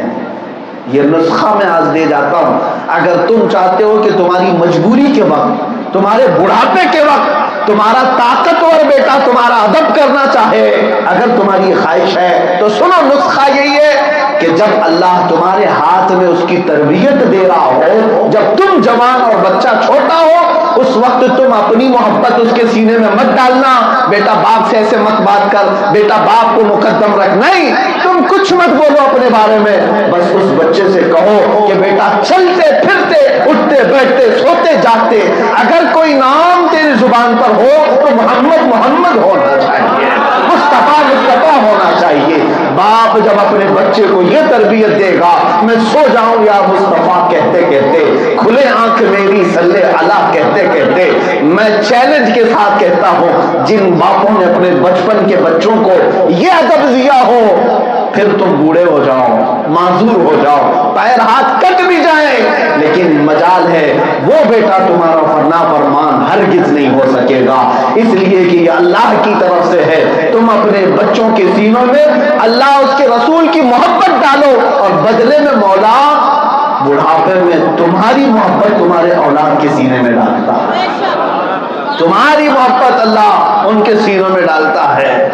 یہ نسخہ میں آج دے جاتا ہوں، اگر تم چاہتے ہو کہ تمہاری مجبوری کے وقت، تمہارے بڑھاپے کے وقت تمہارا طاقتور بیٹا تمہارا ادب کرنا چاہے، اگر تمہاری خواہش ہے تو سنو، نسخہ یہی ہے کہ جب اللہ تمہارے ہاتھ میں اس کی تربیت دے رہا ہو، جب تم جوان اور بچہ چھوٹا ہو، اس وقت تم اپنی محبت اس کے سینے میں مت ڈالنا، بیٹا باپ سے ایسے مت بات کر، بیٹا باپ کو مقدم رکھ، نہیں، تم کچھ مت بولو اپنے بارے میں، بس اس بچے سے کہو کہ بیٹا چلتے پھرتے، اٹھتے بیٹھتے، سوتے جاگتے، اگر کوئی نام تیری زبان پر ہو تو محمد محمد ہونا چاہیے، مصطفیٰ مصطفیٰ ہونا چاہیے۔ باپ جب اپنے بچے کو یہ تربیت دے گا، میں سو جاؤں یا مصطفیٰ کہتے کہتے، کھلے آنکھ میری صلی اللہ کہتے کہتے، میں چیلنج کے ساتھ کہتا ہوں، جن باپوں نے اپنے بچپن کے بچوں کو یہ ادب دیا ہو، پھر تم بوڑھے ہو جاؤ، معذور ہو جاؤ، پیر ہاتھ کٹ بھی جائیں، لیکن مجال ہے وہ بیٹا تمہارا فرمان ہرگز نہیں ہو سکے گا، اس لیے کہ یہ اللہ کی طرف سے ہے۔ تم اپنے بچوں کے سینوں میں اللہ اس کے رسول کی محبت ڈالو، اور بدلے میں مولا بڑھاپے میں تمہاری محبت تمہارے اولاد کے سینے میں ڈالتا ہے، تمہاری محبت اللہ ان کے سینوں میں ڈالتا ہے۔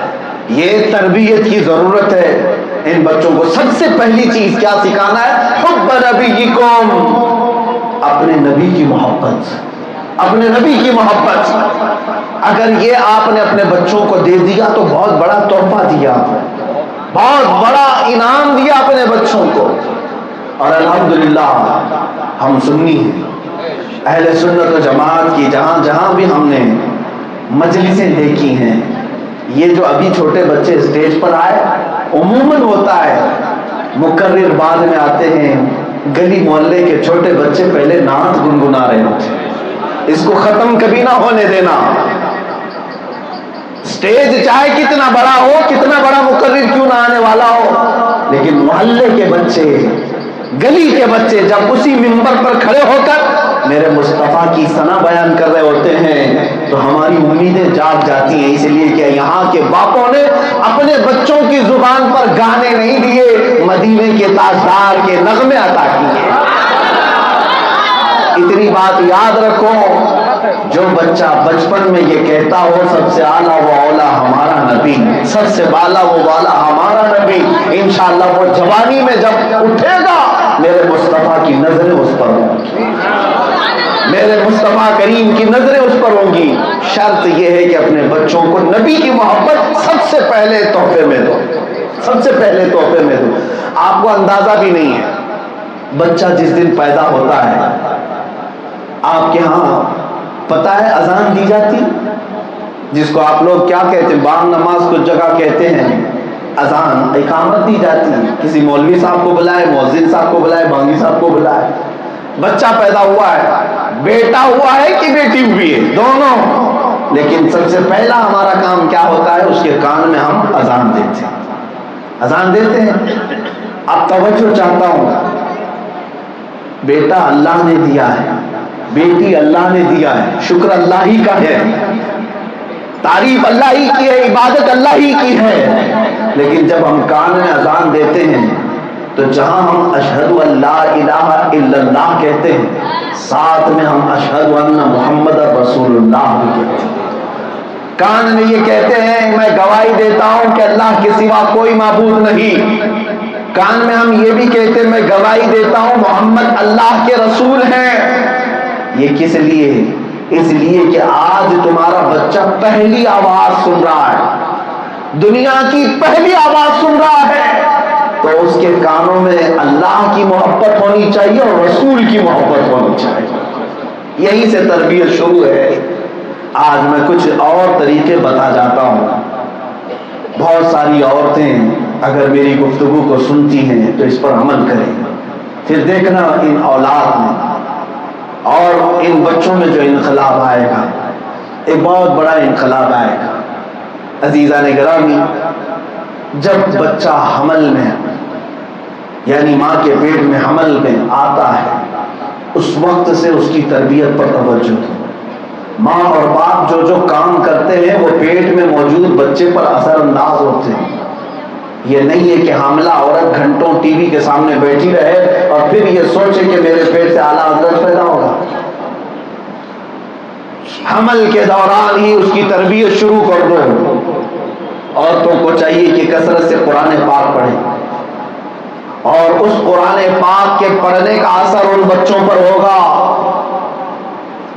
یہ تربیت کی ضرورت ہے۔ ان بچوں کو سب سے پہلی چیز کیا سکھانا ہے؟ حب نبیکم، اپنے نبی کی محبت، اپنے نبی کی محبت۔ اگر یہ آپ نے اپنے بچوں کو دے دیا تو بہت بڑا تحفہ دیا، بہت بڑا انعام دیا اپنے بچوں کو۔ اور الحمدللہ ہم سنی ہیں، اہل سنت و جماعت کی جہاں جہاں بھی ہم نے مجلسیں دیکھی ہیں، یہ جو ابھی چھوٹے بچے اسٹیج پر آئے، عموماً ہوتا ہے مقرر بعد میں آتے ہیں، گلی محلے کے چھوٹے بچے پہلے نعت گنگنا رہے ہوتے، اس کو ختم کبھی نہ ہونے دینا۔ اسٹیج چاہے کتنا بڑا ہو، کتنا بڑا مقرر کیوں نہ آنے والا ہو، لیکن محلے کے بچے، گلی کے بچے جب اسی منبر پر کھڑے ہو کر میرے مصطفیٰ کی ثنا بیان کر رہے ہوتے ہیں تو ہماری امیدیں جاگ جاتی ہیں، اس لیے کہ یہاں کے باپوں نے اپنے بچوں کی زبان پر گانے نہیں دیے، مدینے کے تاجدار کے نغمے عطا کیے۔ اتنی بات یاد رکھو، جو بچہ بچپن میں یہ کہتا ہو سب سے اعلیٰ و اولا ہمارا نبی، سب سے بالا و بالا ہمارا نبی، انشاءاللہ وہ جوانی میں جب اٹھے گا میرے مصطفیٰ کی نظریں اس پر ہوں گی، میرے مصطفیٰ کریم کی نظریں اس پر ہوں گی۔ شرط یہ ہے کہ اپنے بچوں کو نبی کی محبت سب سے پہلے تحفے میں دو، سب سے پہلے تحفے میں دو۔ آپ کو اندازہ بھی نہیں ہے، بچہ جس دن پیدا ہوتا ہے، آپ کے ہاں پتہ ہے اذان دی جاتی، جس کو آپ لوگ کیا کہتے ہیں، بام نماز کچھ جگہ کہتے ہیں، اذان اقامت دی جاتی ہے، کسی مولوی صاحب کو بلائے، مؤذن صاحب کو بلائے، بانگی صاحب کو بلائے، بچہ پیدا ہوا ہے، بیٹا ہوا ہے کہ بیٹی ہوئی ہے، دونوں، لیکن سب سے پہلا ہمارا کام کیا ہوتا ہے، اس کے کان میں ہم اذان دیتے ہیں، اذان دیتے ہیں۔ اب توجہ چاہتا ہوں، بیٹا اللہ نے دیا ہے، بیٹی اللہ نے دیا ہے، شکر اللہ ہی کا ہے، تعریف اللہ ہی کی ہے، عبادت اللہ ہی کی ہے، لیکن جب ہم کان میں اذان دیتے ہیں تو جہاں ہم اشہد ان لا الہ الا اللہ کہتے ہیں، ساتھ میں ہم اشہد ان محمد رسول اللہ بھی کہتے ہیں۔ کان میں یہ کہتے ہیں، میں گواہی دیتا ہوں کہ اللہ کے سوا کوئی معبود نہیں، کان میں ہم یہ بھی کہتے ہیں، میں گواہی دیتا ہوں محمد اللہ کے رسول ہیں۔ یہ کس لیے؟ اس لیے کہ آج تمہارا بچہ پہلی آواز سن رہا ہے، دنیا کی پہلی آواز سن رہا ہے، تو اس کے کانوں میں اللہ کی محبت ہونی چاہیے اور رسول کی محبت ہونی چاہیے، یہیں سے تربیت شروع ہے۔ آج میں کچھ اور طریقے بتا جاتا ہوں۔ بہت ساری عورتیں اگر میری گفتگو کو سنتی ہیں تو اس پر عمل کریں، پھر دیکھنا ان اولاد میں اور ان بچوں میں جو انقلاب آئے گا، ایک بہت بڑا انقلاب آئے گا۔ عزیزان گرامی، جب بچہ حمل میں یعنی ماں کے پیٹ میں حمل میں آتا ہے، اس وقت سے اس کی تربیت پر توجہ دو۔ ماں اور باپ جو جو کام کرتے ہیں وہ پیٹ میں موجود بچے پر اثر انداز ہوتے ہیں۔ یہ نہیں ہے کہ حاملہ عورت گھنٹوں ٹی وی کے سامنے بیٹھی رہے اور پھر یہ سوچے کہ میرے پیٹ سے اعلیٰ حضرت پیدا ہوگا۔ حمل کے دوران ہی اس کی تربیت شروع کر دو۔ عورتوں کو چاہیے کہ کثرت سے قرآن پاک پڑھیں، اور اس قرآن پاک کے پڑھنے کا اثر ان بچوں پر ہوگا۔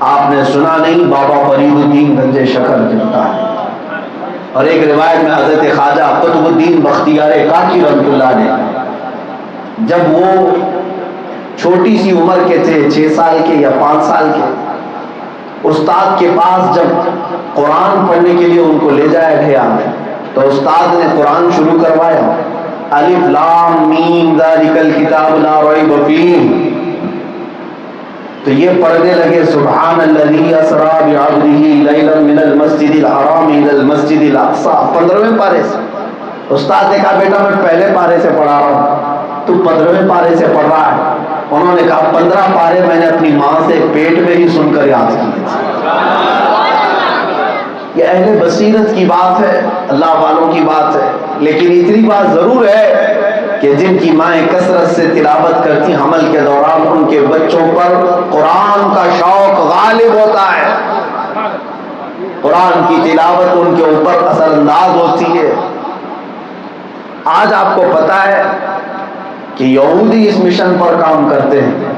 آپ نے سنا نہیں، بابا فرید الدین گنج شکر کرتا ہے، اور ایک روایت میں حضرت خواجہ قطب الدین بختیار کاکی رحمۃ اللہ نے، جب وہ چھوٹی سی عمر کے تھے، 6 سال کے یا 5 سال کے، استاد کے پاس جب قرآن پڑھنے کے لیے ان کو لے جایا گیا تو استاد نے قرآن شروع کروایا، الف لام میم ذالک الکتاب لا ریب فیہ، تو یہ پڑھنے لگے، سبحان الذی اسری بعبدہ لیلا من المسجد الحرام الی المسجد الاقصی، 15ویں پارے سے۔ استاد نے کہا بیٹا میں پہلے پارے سے پڑھا رہا ہوں، تو 15ویں پارے سے پڑھ رہا ہے۔ انہوں نے کہا 15 پارے میں نے اپنی ماں سے پیٹ میں ہی سن کر یاد کیے تھے۔ یہ اہل بصیرت کی بات ہے، اللہ والوں کی بات ہے، لیکن اتنی بات ضرور ہے کہ جن کی مائیں کثرت سے تلاوت کرتی حمل کے دوران، ان کے بچوں پر قرآن کا شوق غالب ہوتا ہے، قرآن کی تلاوت ان کے اوپر اثر انداز ہوتی ہے۔ آج آپ کو پتا ہے کہ یہودی اس مشن پر کام کرتے ہیں۔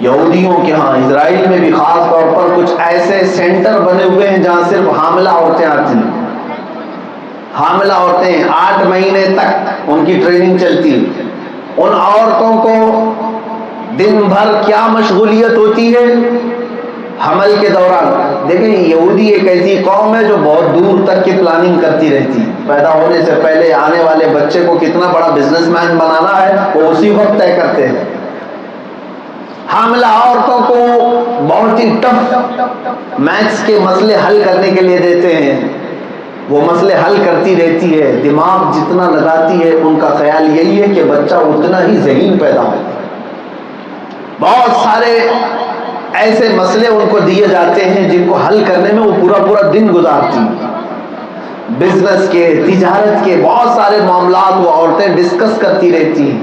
یہودیوں کے ہاں اسرائیل میں بھی خاص طور پر کچھ ایسے سینٹر بنے ہوئے ہیں جہاں صرف حاملہ عورتیں آتی ہیں۔ حاملہ عورتیں 8 مہینے تک ان کی ٹریننگ چلتی ہے۔ ان عورتوں کو دن بھر کیا مشغولیت ہوتی ہے حمل کے دوران؟ دیکھیں یہودی ایک ایسی قوم ہے جو بہت دور تک کی پلاننگ کرتی رہتی ہے، پیدا ہونے سے پہلے آنے والے بچے کو کتنا بڑا بزنس مین بنانا ہے وہ اسی وقت طے کرتے ہیں۔ حاملہ عورتوں کو بہت ہی ٹف میتھس کے مسئلے حل کرنے کے لیے دیتے ہیں، وہ مسئلے حل کرتی رہتی ہے، دماغ جتنا لگاتی ہے ان کا خیال یہی ہے کہ بچہ اتنا ہی ذہین پیدا ہو۔ بہت سارے ایسے مسئلے ان کو دیے جاتے ہیں جن کو حل کرنے میں وہ پورا دن گزارتی ہیں۔ بزنس کے، تجارت کے بہت سارے معاملات وہ عورتیں ڈسکس کرتی رہتی ہیں،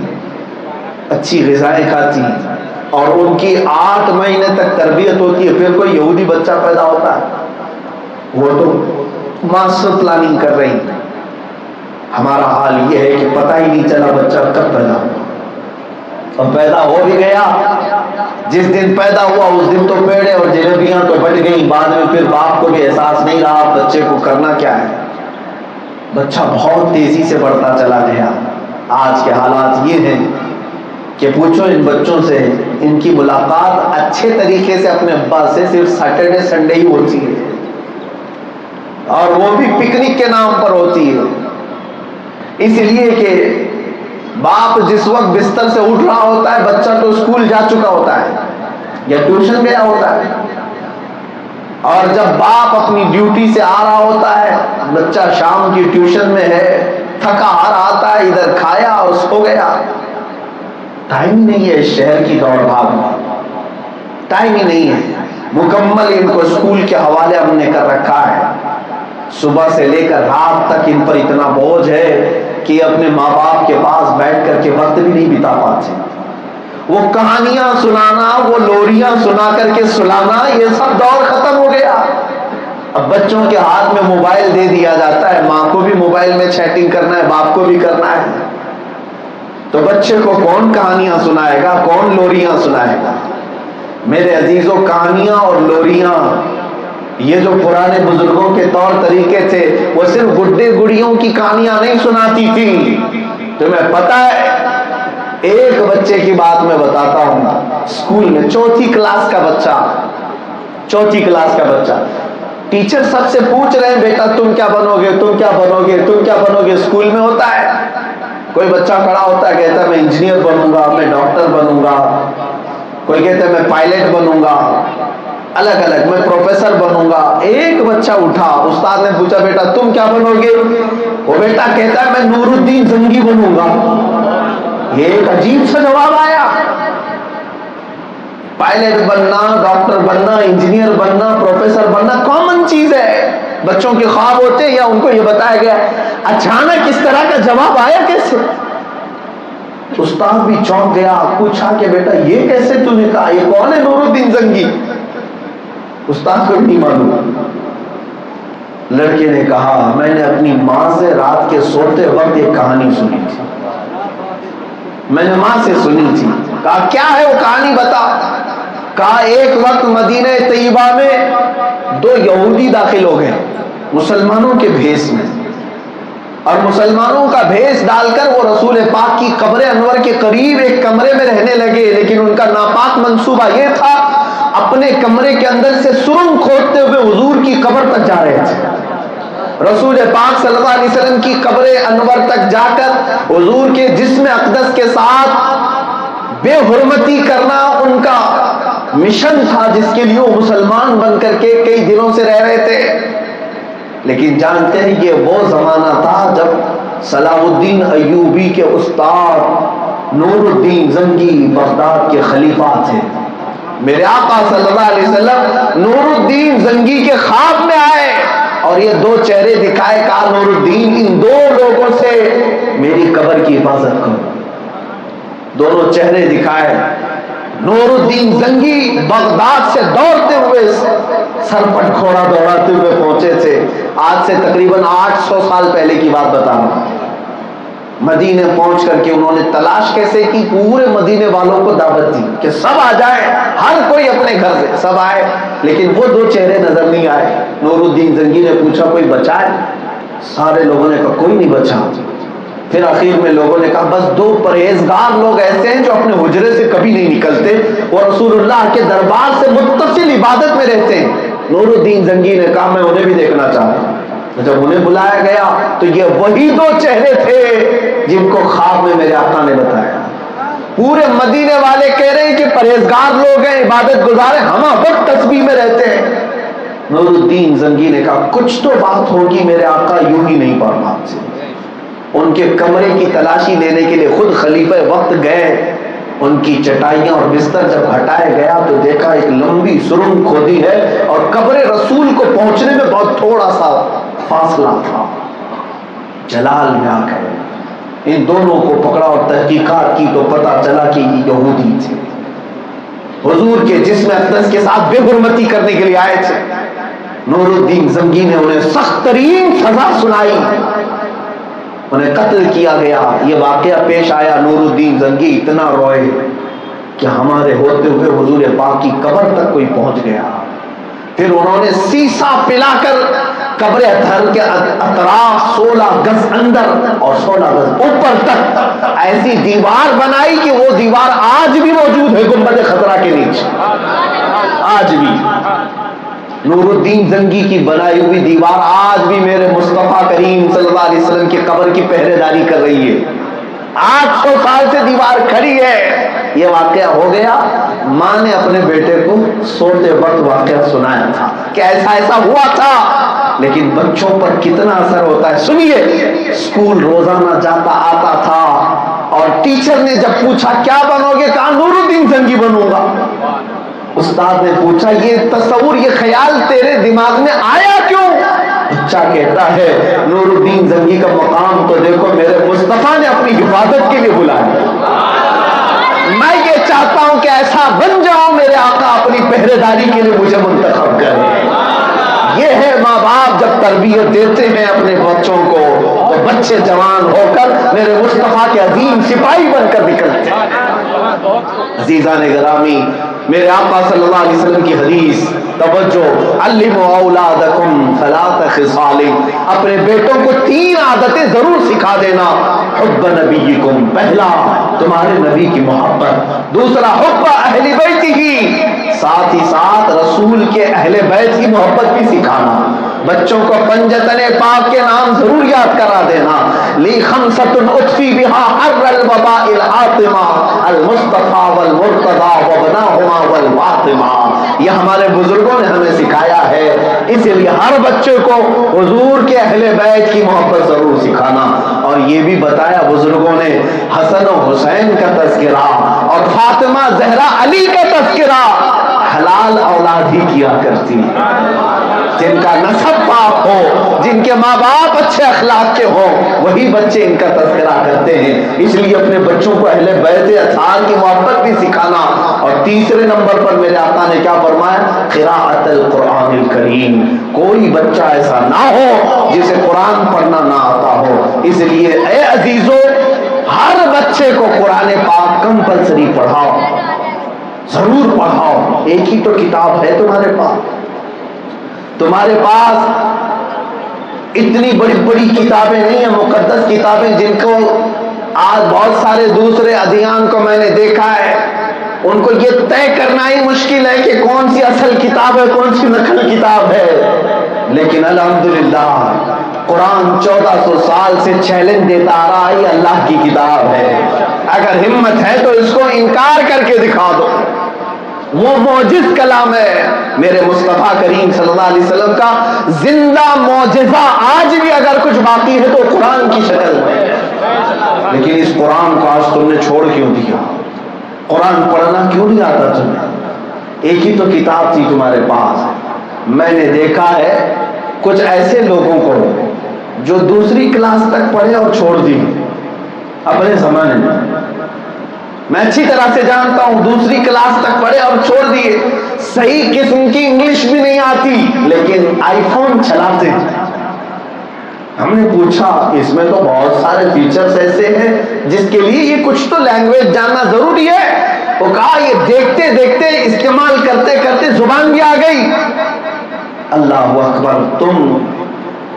اچھی غذائیں کھاتی ہیں، اور ان کی 8 مہینے تک تربیت ہوتی ہے۔ پھر کوئی یہودی بچہ پیدا ہوتا ہے، وہ تو ماسٹر پلاننگ کر رہی ہیں۔ ہمارا حال یہ ہے کہ پتہ ہی نہیں چلا بچہ کب پیدا ہوا، اور پیدا ہو بھی گیا، جس دن پیدا ہوا اس دن تو پیڑے اور جلیبیاں تو بٹ گئیں، بعد میں پھر باپ کو بھی احساس نہیں رہا بچے کو کرنا کیا ہے۔ بچہ بہت تیزی سے بڑھتا چلا گیا۔ آج کے حالات یہ ہیں کہ پوچھو ان بچوں سے، ان کی ملاقات اچھے طریقے سے اپنے ابا سے صرف سیٹرڈے سنڈے ہی ہوتی ہے، اور وہ بھی پکنک کے نام پر ہوتی ہے۔ اس لیے کہ باپ جس وقت بستر سے اٹھ رہا ہوتا ہے بچہ تو اسکول جا چکا ہوتا ہے یا ٹیوشن گیا ہوتا ہے، اور جب باپ اپنی ڈیوٹی سے آ رہا ہوتا ہے بچہ شام کی ٹیوشن میں ہے، تھکا ہار آتا ہے، ادھر کھایا اور سو گیا۔ ٹائم نہیں ہے اس شہر کی دوڑ بھاگ میں، ٹائم ہی نہیں ہے۔ مکمل ان کو اسکول کے حوالے ہم نے کر رکھا ہے، صبح سے لے کر رات تک ان پر اتنا بوجھ ہے کہ اپنے ماں باپ کے پاس بیٹھ کر کے وقت بھی نہیں بتا پاتے۔ وہ کہانیاں سنانا، وہ لوریاں سنا کر کے سلانا، یہ سب دور ختم ہو گیا۔ اب بچوں کے ہاتھ میں موبائل دے دیا جاتا ہے، ماں کو بھی موبائل میں چیٹنگ کرنا ہے، باپ کو بھی کرنا ہے، تو بچے کو کون کہانیاں سنائے گا، کون لوریاں سنائے گا؟ میرے عزیزوں، کہانیاں اور لوریاں یہ جو پرانے بزرگوں کے طور طریقے تھے، وہ صرف گڈے گڑیوں کی کہانیاں نہیں سناتی تھی۔ تمہیں پتہ ہے، ایک بچے کی بات میں بتاتا ہوں، اسکول میں چوتھی کلاس کا بچہ، ٹیچر سب سے پوچھ رہے ہیں بیٹا تم کیا بنو گے، تم کیا بنو گے، تم کیا بنو گے؟ اسکول میں ہوتا ہے، کوئی بچہ کھڑا ہوتا ہے کہتا ہے میں انجینئر بنوں گا، میں ڈاکٹر بنوں گا، کوئی کہتا ہے میں پائلٹ بنوں گا، الگ الگ، میں پروفیسر بنوں گا۔ ایک بچہ اٹھا، استاد نے پوچھا بیٹا تم کیا بنو گے؟ وہ بیٹا کہتا ہے میں نور الدین زنگی بنوں گا۔ یہ ایک عجیب سا جواب آیا۔ پائلٹ بننا، ڈاکٹر بننا، انجینئر بننا، پروفیسر بننا کامن چیز ہے، بچوں کے خواب ہوتے ہیں، یا ان کو یہ بتایا گیا؟ اچانک اس طرح کا جواب آیا کیسے؟ استاد بھی چونک گیا، پوچھا کہ بیٹا یہ کیسے تو نے کہا، یہ کون ہے نور الدین زنگی؟ استاد کو بھی نہیں معلوم۔ لڑکے نے کہا میں نے اپنی ماں سے رات کے سوتے وقت ایک کہانی سنی تھی، میں نے ماں سے سنی تھی۔ کہا کیا ہے وہ کہانی بتا؟ کہا ایک وقت مدینہ طیبہ میں 2 یہودی داخل ہو گئے مسلمانوں کے بھیس میں، اور مسلمانوں کا بھیس ڈال کر وہ رسول پاک کی قبر انور کے قریب ایک کمرے میں رہنے لگے، لیکن ان کا ناپاک منصوبہ یہ تھا اپنے کمرے کے اندر سے سرنگ کھودتے ہوئے حضور کی قبر تک جا رہے تھے۔ رسول پاک صلی اللہ علیہ وسلم کی قبر انور تک جا کر حضور کے جسم اقدس کے ساتھ بے حرمتی کرنا ان کا مشن تھا، جس کے لیے وہ مسلمان بن کر کے کئی دنوں سے رہ رہے تھے۔ لیکن جانتے ہیں یہ وہ زمانہ تھا جب صلاح الدین ایوبی کے استاد نور الدین زنگی بغداد کے خلیفہ تھے۔ میرے آقا صلی اللہ علیہ وسلم نور الدین زنگی کے خواب میں آئے اور یہ 2 چہرے دکھائے، کہا نور الدین ان 2 لوگوں سے میری قبر کی حفاظت کرو۔ دونوں چہرے دکھائے، نور الدین زنگی بغداد سے دوڑتے ہوئے سر پٹ کھوڑا دوڑاتے ہوئے پہنچے تھے۔ آج سے تقریباً 800 سال پہلے کی بات بتا رہا ہوں۔ مدینے پہنچ کر کے انہوں نے تلاش کیسے کی، پورے مدینے والوں کو دعوت دی کہ سب آ جائیں، ہر کوئی اپنے گھر سے، سب آئے، لیکن وہ 2 چہرے نظر نہیں آئے۔ نور الدین زنگی نے پوچھا کوئی بچا ہے؟ سارے لوگوں نے کہا کوئی نہیں بچا۔ پھر آخر میں لوگوں نے کہا بس 2 پرہیزگار لوگ ایسے ہیں جو اپنے حجرے سے کبھی نہیں نکلتے، وہ رسول اللہ کے دربار سے متصل عبادت میں رہتے ہیں۔ نور الدین زنگی نے کہا میں انہیں بھی دیکھنا چاہتا ہوں۔ جب انہیں بلایا گیا تو یہ وہی 2 چہرے تھے جن کو خواب میں میرے آقا نے بتایا۔ پورے مدینے والے کہہ رہے ہیں کہ پرہیزگار لوگ ہیں، عبادت گزار ہیں، ہم وقت تسبیح میں رہتے ہیں۔ نور الدین زنگی نے کہا کچھ تو بات ہوگی، میرے آقا یوں ہی نہیں پڑھنا آپ سے۔ ان کے کمرے کی تلاشی لینے کے لیے خود خلیفہ وقت گئے، ان کی چٹائیاں اور بستر جب ہٹائے گیا تو دیکھا ایک لمبی سرنگ کھودی ہے اور قبر رسول کو پہنچنے میں بہت تھوڑا سا فاصلہ تھا۔ جلال میں آ گئے، ان دونوں کو پکڑا اور تحقیقات کی تو پتا چلا کہ یہ یہودی تھے، حضور کے جسم اقدس کے ساتھ بے حرمتی کرنے کے لیے آئے تھے۔ نور الدین زنگی نے انہیں سخت ترین سزا سنائی، انہیں قتل کیا گیا۔ یہ واقعہ پیش آیا، نور الدین زنگی اتنا روئے کہ ہمارے ہوتے ہوئے حضور پاک کی قبر تک کوئی پہنچ گیا۔ پھر انہوں نے سیسا پلا کر قبر اطہر کے اطراف 16 گز اندر اور 16 گز اوپر تک ایسی دیوار بنائی کہ وہ دیوار آج بھی موجود ہے گنبد خضرا کے نیچے. آج بھی نور الدین زنگی کی بنائی ہوئی دیوار آج بھی میرے مصطفیٰ کریم صلی اللہ علیہ وسلم کی قبر کی پہرے داری کر رہی ہے. 800 سال سے دیوار کھڑی ہے. یہ واقعہ ہو گیا. ماں نے اپنے بیٹے کو سوتے وقت واقعہ سنایا تھا کہ ایسا ایسا ہوا تھا. لیکن بچوں پر کتنا اثر ہوتا ہے. سنیے, اسکول روزانہ جاتا آتا تھا اور ٹیچر نے جب پوچھا کیا بنو گے, کہا نور الدین زنگی بنوں گا. استاد نے پوچھا یہ تصور, یہ خیال تیرے دماغ میں آیا کیوں؟ بچہ کہتا ہے نور الدین زنگی کا مقام تو دیکھو میرے مصطفیٰ نے اپنی حفاظت کے لیے بلایا. میں یہ چاہتا ہوں کہ ایسا بن جاؤں میرے آقا اپنی پہرے داری کے لیے مجھے منتخب کرے. یہ ہے ماں باپ جب تربیت دیتے ہیں اپنے بچوں کو تو بچے جوان ہو کر میرے مصطفیٰ کے عظیم سپاہی بن کر نکلتے ہیں. عزیزان گرامی, میرے آقا صلی اللہ علیہ وسلم کی حدیث, توجہ, علموا اولادکم ثلاث خصال, اپنے بیٹوں کو 3 عادتیں ضرور سکھا دینا. حب نبیکم, پہلا تمہارے نبی کی محبت. دوسرا حب اہل بیتہ, ساتھ ہی ساتھ رسول کے اہل بیت کی محبت بھی سکھانا. بچوں کو پنجتن پاک کے نام ضرور یاد کرا دینا. لی خمسۃ اطفی بہا حر الوباء العاطمہ المصطفیٰ والمرتضیٰ وابناہما والفاطمہ. یہ ہمارے بزرگوں نے ہمیں سکھایا ہے. اسی لیے ہر بچے کو حضور کے اہل بیت کی محبت ضرور سکھانا. اور یہ بھی بتایا بزرگوں نے حسن و حسین کا تذکرہ اور فاطمہ زہرا علی کا تذکرہ حلال اولاد ہی کیا کرتی, جن کا نسب پاک ہو, جن کے ماں باپ اچھے اخلاق کے ہوں, وہی بچے ان کا تذکرہ کرتے ہیں. اس لیے اپنے بچوں کو اہل بیت اطہار کی محبت بھی سکھانا. اور تیسرے نمبر پر میرے آقا نے کیا فرمایا, قراءت القرآن الکریم. کوئی بچہ ایسا نہ ہو جسے قرآن پڑھنا نہ آتا ہو. اس لیے اے عزیزو, ہر بچے کو قرآن پاک کمپلسری پڑھاؤ, ضرور پڑھاؤ. ایک ہی تو کتاب ہے تمہارے پاس. تمہارے پاس اتنی بڑی بڑی کتابیں نہیں ہیں, مقدس کتابیں, جن کو آج بہت سارے دوسرے ادیان کو میں نے دیکھا ہے, ان کو یہ طے کرنا ہی مشکل ہے کہ کون سی اصل کتاب ہے, کون سی نقل کتاب ہے. لیکن الحمدللہ قرآن 1400 سال سے چیلنج دیتا آ رہا ہے, اللہ کی کتاب ہے. اگر ہمت ہے تو اس کو انکار کر کے دکھا دو. وہ معجز کلام ہے میرے مصطفیٰ کریم صلی اللہ علیہ وسلم کا زندہ معجزہ. آج بھی اگر کچھ باقی ہے تو قرآن کی شکل میں. لیکن اس قرآن کو آج تم نے چھوڑ کیوں دیا؟ قرآن پڑھنا کیوں نہیں آتا تمہیں؟ ایک ہی تو کتاب تھی تمہارے پاس. میں نے دیکھا ہے کچھ ایسے لوگوں کو جو دوسری کلاس تک پڑھے اور چھوڑ دی اپنے زمانے میں. میں اچھی طرح سے جانتا ہوں, دوسری کلاس تک پڑھے اور چھوڑ دیے. صحیح قسم کی انگلش بھی نہیں آتی لیکن آئی فون چلاتے. ہم نے پوچھا اس میں تو بہت سارے فیچرز ایسے ہیں جس کے لیے یہ کچھ تو لینگویج جاننا ضروری ہے. وہ کہا یہ دیکھتے دیکھتے استعمال کرتے کرتے زبان بھی آ گئی. اللہ اکبر, تم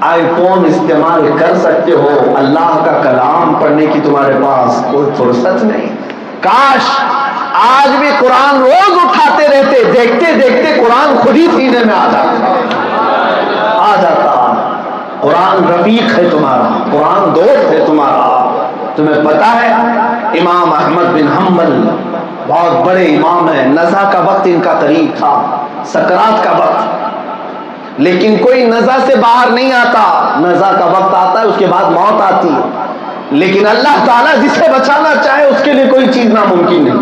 آئی فون استعمال کر سکتے ہو, اللہ کا کلام پڑھنے کی تمہارے پاس کوئی فرصت نہیں. کاش آج بھی قرآن روز اٹھاتے رہتے, دیکھتے دیکھتے قرآن خود ہی سینے میں آ جاتا. قرآن رفیق ہے تمہارا, قرآن دوست ہے تمہارا. تمہیں پتا ہے امام احمد بن حنبل بہت بڑے امام ہیں, نزا کا وقت ان کا قریب تھا, سکرات کا وقت, لیکن کوئی نزا سے باہر نہیں آتا. نزا کا وقت آتا ہے, اس کے بعد موت آتی ہے, لیکن اللہ تعالیٰ جسے بچانا چاہے اس کے لیے کوئی چیز ناممکن نہیں.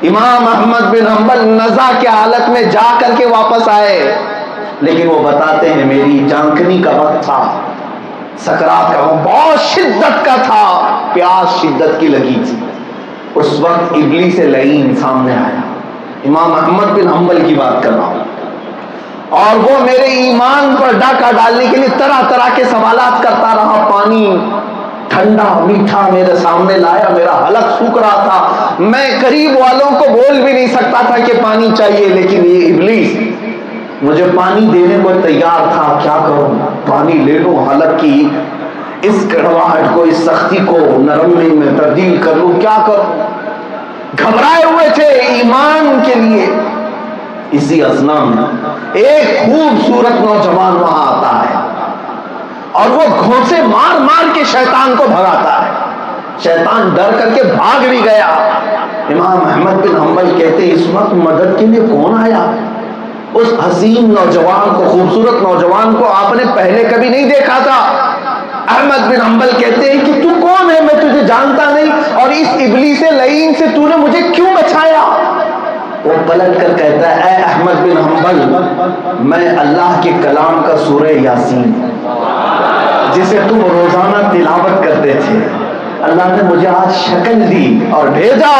امام احمد بن حنبل نزا کے حالت میں جا کر کے واپس آئے, لیکن وہ بتاتے ہیں میری جانکنی کا وقت تھا, سکرات کا, وہ بہت شدت کا تھا, پیاس شدت کی لگی تھی. اس وقت ابلیس لعین سامنے آیا. امام احمد بن حنبل کی بات کر رہا ہوں, اور وہ میرے ایمان پر ڈاکہ ڈالنے کے لیے طرح طرح کے سوالات کرتا رہا. پانی ٹھنڈا میٹھا میرے سامنے لایا, میرا حلق سوکھ رہا تھا, میں قریب والوں کو بول بھی نہیں سکتا تھا کہ پانی چاہیے, لیکن یہ ابلیس مجھے پانی دینے کو تیار تھا، کیا کروں، پانی لے لوں، حلق کی اس کڑواہٹ کو، اس سختی کو نرمی میں تبدیل کر لوں، کیا کروں، گھبرائے ہوئے تھے ایمان کے لیے۔ اسی اثنا میں ایک خوبصورت نوجوان وہاں آتا ہے اور وہ گھونسے مار مار کے شیطان کو بھگاتا ہے۔ شیطان ڈر کر کے بھاگ بھی گیا۔ امام احمد بن حنبل کہتے اس وقت مدد کے لیے کون آیا؟ اس حسین نوجوان کو، خوبصورت نوجوان کو آپ نے پہلے کبھی نہیں دیکھا تھا۔ احمد بن حنبل کہتے ہیں کہ تو کون ہے، میں تجھے جانتا نہیں، اور اس ابلیس لعین سے تو نے مجھے کیوں بچایا؟ وہ پلٹ کر کہتا ہے اے احمد بن حنبل، میں اللہ کے کلام کا سورہ یاسین جسے تم روزانہ تلاوت کرتے تھے، اللہ نے مجھے آج شکل دی اور بھیجا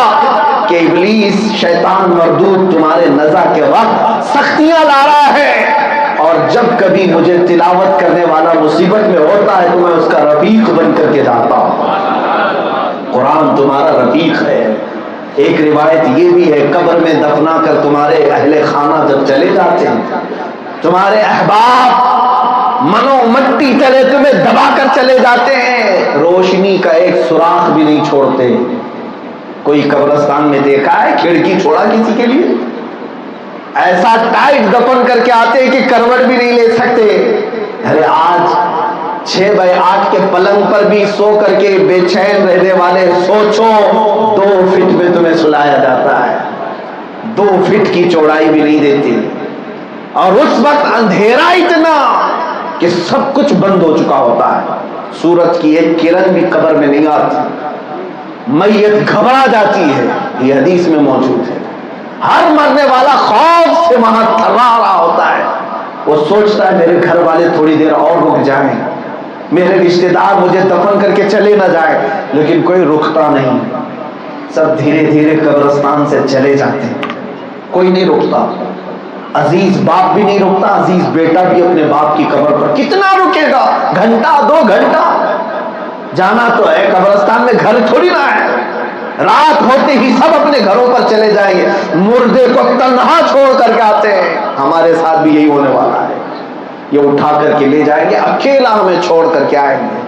کہ ابلیس شیطان مردود تمہارے نزع کے وقت سختیاں لا رہا ہے، اور جب کبھی مجھے تلاوت کرنے والا مصیبت میں ہوتا ہے تو میں اس کا رفیق بن کر کے جاتا ہوں۔ قرآن تمہارا رفیق ہے۔ ایک روایت یہ بھی ہے قبر میں دفنا کر تمہارے اہل خانہ جب چلے جاتے ہیں، تمہارے احباب منو مٹی تلے تمہیں دبا کر چلے جاتے ہیں، روشنی کا ایک سوراخ بھی نہیں چھوڑتے۔ کوئی قبرستان میں دیکھا ہے کھڑکی چھوڑا کسی کے لیے؟ ایسا ٹائٹ دفن کر کے آتے ہیں کہ کروٹ بھی نہیں لے سکتے۔ ارے آج 6x8 کے پلنگ پر بھی سو کر کے بے چین رہنے والے سوچو 2 فٹ میں تمہیں سلایا جاتا ہے، 2 فٹ کی چوڑائی بھی نہیں دیتی، اور اس وقت اندھیرا اتنا کہ سب کچھ بند ہو چکا ہوتا ہے، سورج کی ایک کرن بھی قبر میں نہیں آتی، میت گھبرا جاتی ہے۔ یہ حدیث میں موجود ہے۔ ہر مرنے والا خوف سے وہاں تھرا رہا ہوتا ہے، وہ سوچتا ہے میرے گھر والے تھوڑی دیر اور رک جائیں، میرے رشتہ دار مجھے دفن کر کے چلے نہ جائیں، لیکن کوئی رکتا نہیں، سب دھیرے دھیرے قبرستان سے چلے جاتے ہیں، کوئی نہیں رکتا، عزیز باپ بھی نہیں رکتا، عزیز بیٹا بھی اپنے باپ کی قبر پر کتنا رکے گا، گھنٹہ 2 گھنٹہ، جانا تو ہے قبرستان میں، گھر تھوڑی نہ ہے، رات ہوتے ہی سب اپنے گھروں پر چلے جائیں گے، مردے کو تنہا چھوڑ کر کے آتے ہیں۔ ہمارے ساتھ بھی یہی ہونے والا ہے، یہ اٹھا کر کے لے جائیں گے، اکیلا ہمیں چھوڑ کر کے آئیں گے۔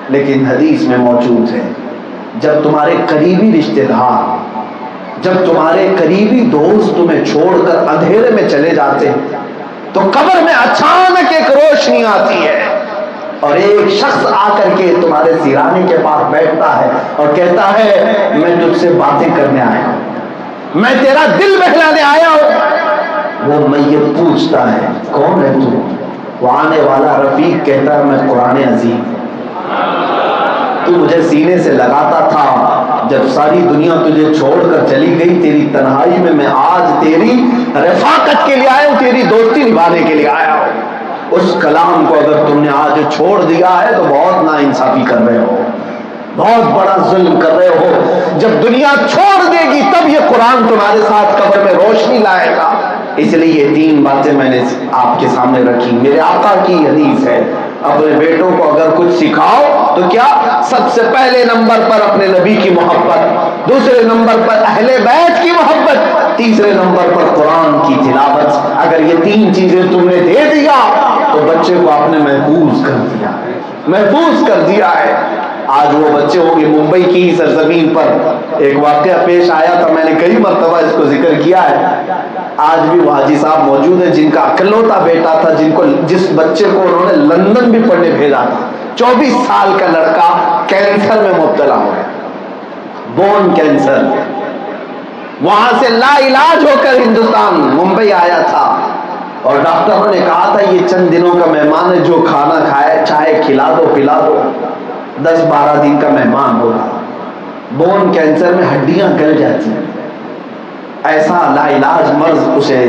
لیکن حدیث میں موجود ہے جب تمہارے قریبی رشتہ دار، جب تمہارے قریبی دوست تمہیں چھوڑ کر اندھیرے میں چلے جاتے ہیں تو قبر میں اچانک ایک روشنی آتی ہے، اور ایک شخص آ کر کے تمہارے سیرانے کے پاس بیٹھتا ہے اور کہتا ہے میں تجھ سے باتیں کرنے آیا ہوں، میں تیرا دل بہلانے آیا ہوں۔ وہ میت پوچھتا ہے کون ہے تو؟ وہ آنے والا رفیق کہتا ہے میں قرآن عظیم، تو مجھے سینے سے لگاتا تھا، جب ساری دنیا تجھے چھوڑ کر چلی گئی، تیری تنہائی میں میں آج تیری رفاقت کے لیے آیا ہوں، تیری دوستی نبھانے کے لیے آیا ہوں۔ اس کلام کو اگر تم نے آج چھوڑ دیا ہے تو بہت ناانصافی کر رہے ہو، بہت بڑا ظلم کر رہے ہو۔ جب دنیا چھوڑ دے گی تب یہ قرآن تمہارے ساتھ قبر میں روشنی لائے گا۔ اس لیے یہ 3 باتیں میں نے آپ کے سامنے رکھی، میرے آقا کی حدیث ہے۔ اپنے بیٹوں کو اگر کچھ سکھاؤ تو کیا؟ سب سے پہلے نمبر پر اپنے نبی کی محبت، دوسرے نمبر پر اہل بیت کی محبت، تیسرے نمبر پر قرآن کی تلاوت۔ اگر یہ 3 چیزیں تم نے دے دیا تو بچے کو آپ نے محفوظ کر دیا ہے، محفوظ کر دیا ہے۔ آج وہ بچے ہوں گے ممبئی کی سرزمین پر، ایک واقعہ پیش آیا تھا، میں نے کئی مرتبہ اس کو ذکر کیا ہے۔ آج بھی وہ حاجی صاحب موجود ہیں جن کا اکلوتا بیٹا تھا، جس بچے کو انہوں نے لندن بھی پڑھنے بھیجا تھا، 24 سال کا لڑکا کینسر میں مبتلا ہو گیا، بون کینسر، وہاں سے لا علاج ہو کر ہندوستان ممبئی آیا تھا، اور ڈاکٹروں نے کہا تھا یہ چند دنوں کا مہمان ہے، جو کھانا کھائے چاہے کھلا دو پلا دو، 10-12 دن کا مہمان ہوگا۔ بون کینسر میں ہڈیاں گل جاتی ہیں، ایسا لا علاج مرض اسے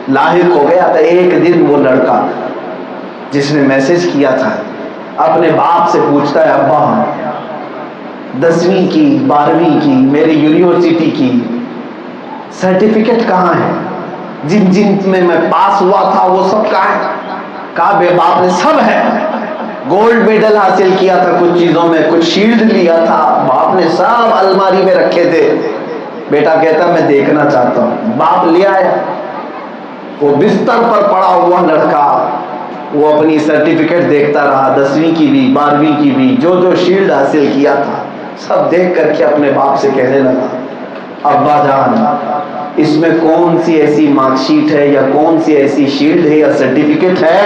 لاحق ہو گیا تھا۔ ایک دن وہ لڑکا جس نے میسج کیا تھا اپنے باپ سے پوچھتا ہے ابا 10ویں کی 12ویں کی میری یونیورسٹی کی سرٹیفکیٹ کہاں ہے؟ جن میں پاس ہوا تھا وہ سب کہاں ہے؟ کہا بے باپ نے سب ہے، گولڈ میڈل حاصل کیا تھا کچھ چیزوں میں، کچھ شیلڈ لیا تھا، باپ نے سب الماری میں رکھے تھے۔ بیٹا کہتا میں دیکھنا چاہتا ہوں، باپ لے آیا، وہ بستر پر پڑا ہوا لڑکا وہ اپنی سرٹیفکیٹ دیکھتا رہا، 10ویں کی بھی 12ویں کی بھی، جو جو شیلڈ حاصل کیا تھا سب دیکھ کر کے اپنے باپ سے کہنے لگا، ابا جان اس میں کون سی ایسی مارک شیٹ ہے یا کون سی ایسی شیلڈ ہے یا سرٹیفکیٹ ہے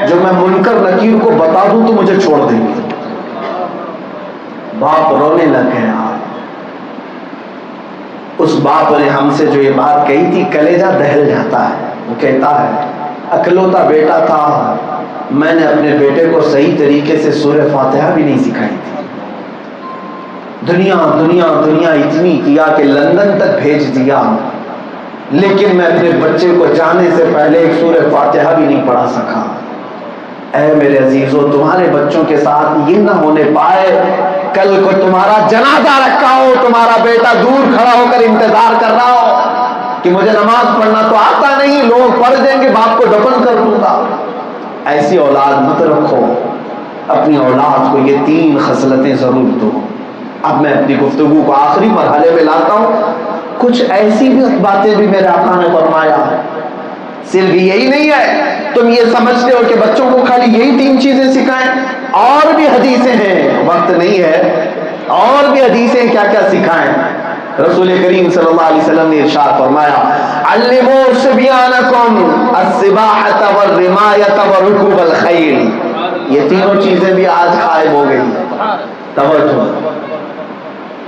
جو میں منکر نکیر کو بتا دوں تو مجھے چھوڑ دیں گے؟ باپ رونے لگ گیا۔ اس باپ نے ہم سے جو یہ بات کہی تھی کلیجہ دہل جاتا ہے۔ وہ کہتا ہے اکلوتا بیٹا تھا، میں نے اپنے بیٹے کو صحیح طریقے سے سورہ فاتحہ بھی نہیں سکھائی تھی، دنیا دنیا دنیا اتنی کیا کہ لندن تک بھیج دیا، لیکن میں اپنے بچے کو جانے سے پہلے ایک سورہ فاتحہ بھی نہیں پڑھا سکا۔ اے میرے عزیزو، تمہارے بچوں کے ساتھ یہ نہ ہونے پائے کل کو تمہارا جنازہ رکھا ہو، تمہارا بیٹا دور کھڑا ہو کر انتظار کر رہا ہو کہ مجھے نماز پڑھنا تو آتا نہیں، لوگ پڑھ دیں گے، باپ کو دفن کر دوں گا۔ ایسی اولاد مت رکھو، اپنی اولاد کو یہ 3 خصلتیں ضرور دو۔ اب میں اپنی گفتگو کو آخری مرحلے میں لاتا ہوں۔ کچھ ایسی بھی باتیں بھی میرے آقا نے فرمایا، صرف یہی نہیں ہے تم یہ سمجھتے ہو کہ بچوں کو خالی یہی 3 چیزیں سکھائیں، اور بھی حدیثیں ہیں، وقت نہیں ہے، اور بھی حدیثیں کیا کیا سکھائیں۔ رسول کریم صلی اللہ علیہ وسلم نے ارشاد فرمایا، علموا صبیانکم السباحۃ والرمایۃ ورکوب الخیل۔ یہ تینوں چیزیں بھی آج غائب ہو گئی۔ توجہ،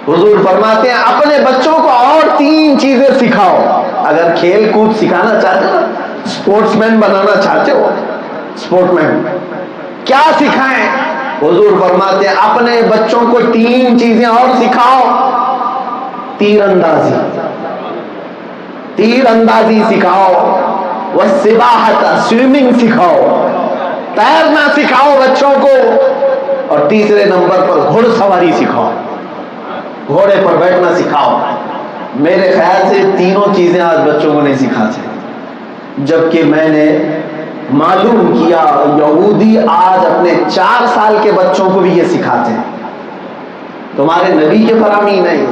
حضور فرماتے ہیں اپنے بچوں کو اور 3 چیزیں سکھاؤ۔ اگر کھیل کود سکھانا چاہتے ہو، اسپورٹس مین بنانا چاہتے ہو، اسپورٹ مین کیا سکھائیں؟ حضور فرماتے ہیں اپنے بچوں کو 3 چیزیں اور سکھاؤ۔ تیر اندازی سکھاؤ، والسباحۃ سوئمنگ سکھاؤ، تیرنا سکھاؤ بچوں کو، اور تیسرے نمبر پر گھوڑ سواری سکھاؤ، گھوڑے پر بیٹھنا سکھاؤ۔ میرے خیال سے تینوں چیزیں آج بچوں کو نہیں سکھاتے، جبکہ میں نے معلوم کیا یہودی آج اپنے 4 سال کے بچوں کو بھی یہ سکھاتے ہیں۔ تمہارے نبی کے فرامین نہیں۔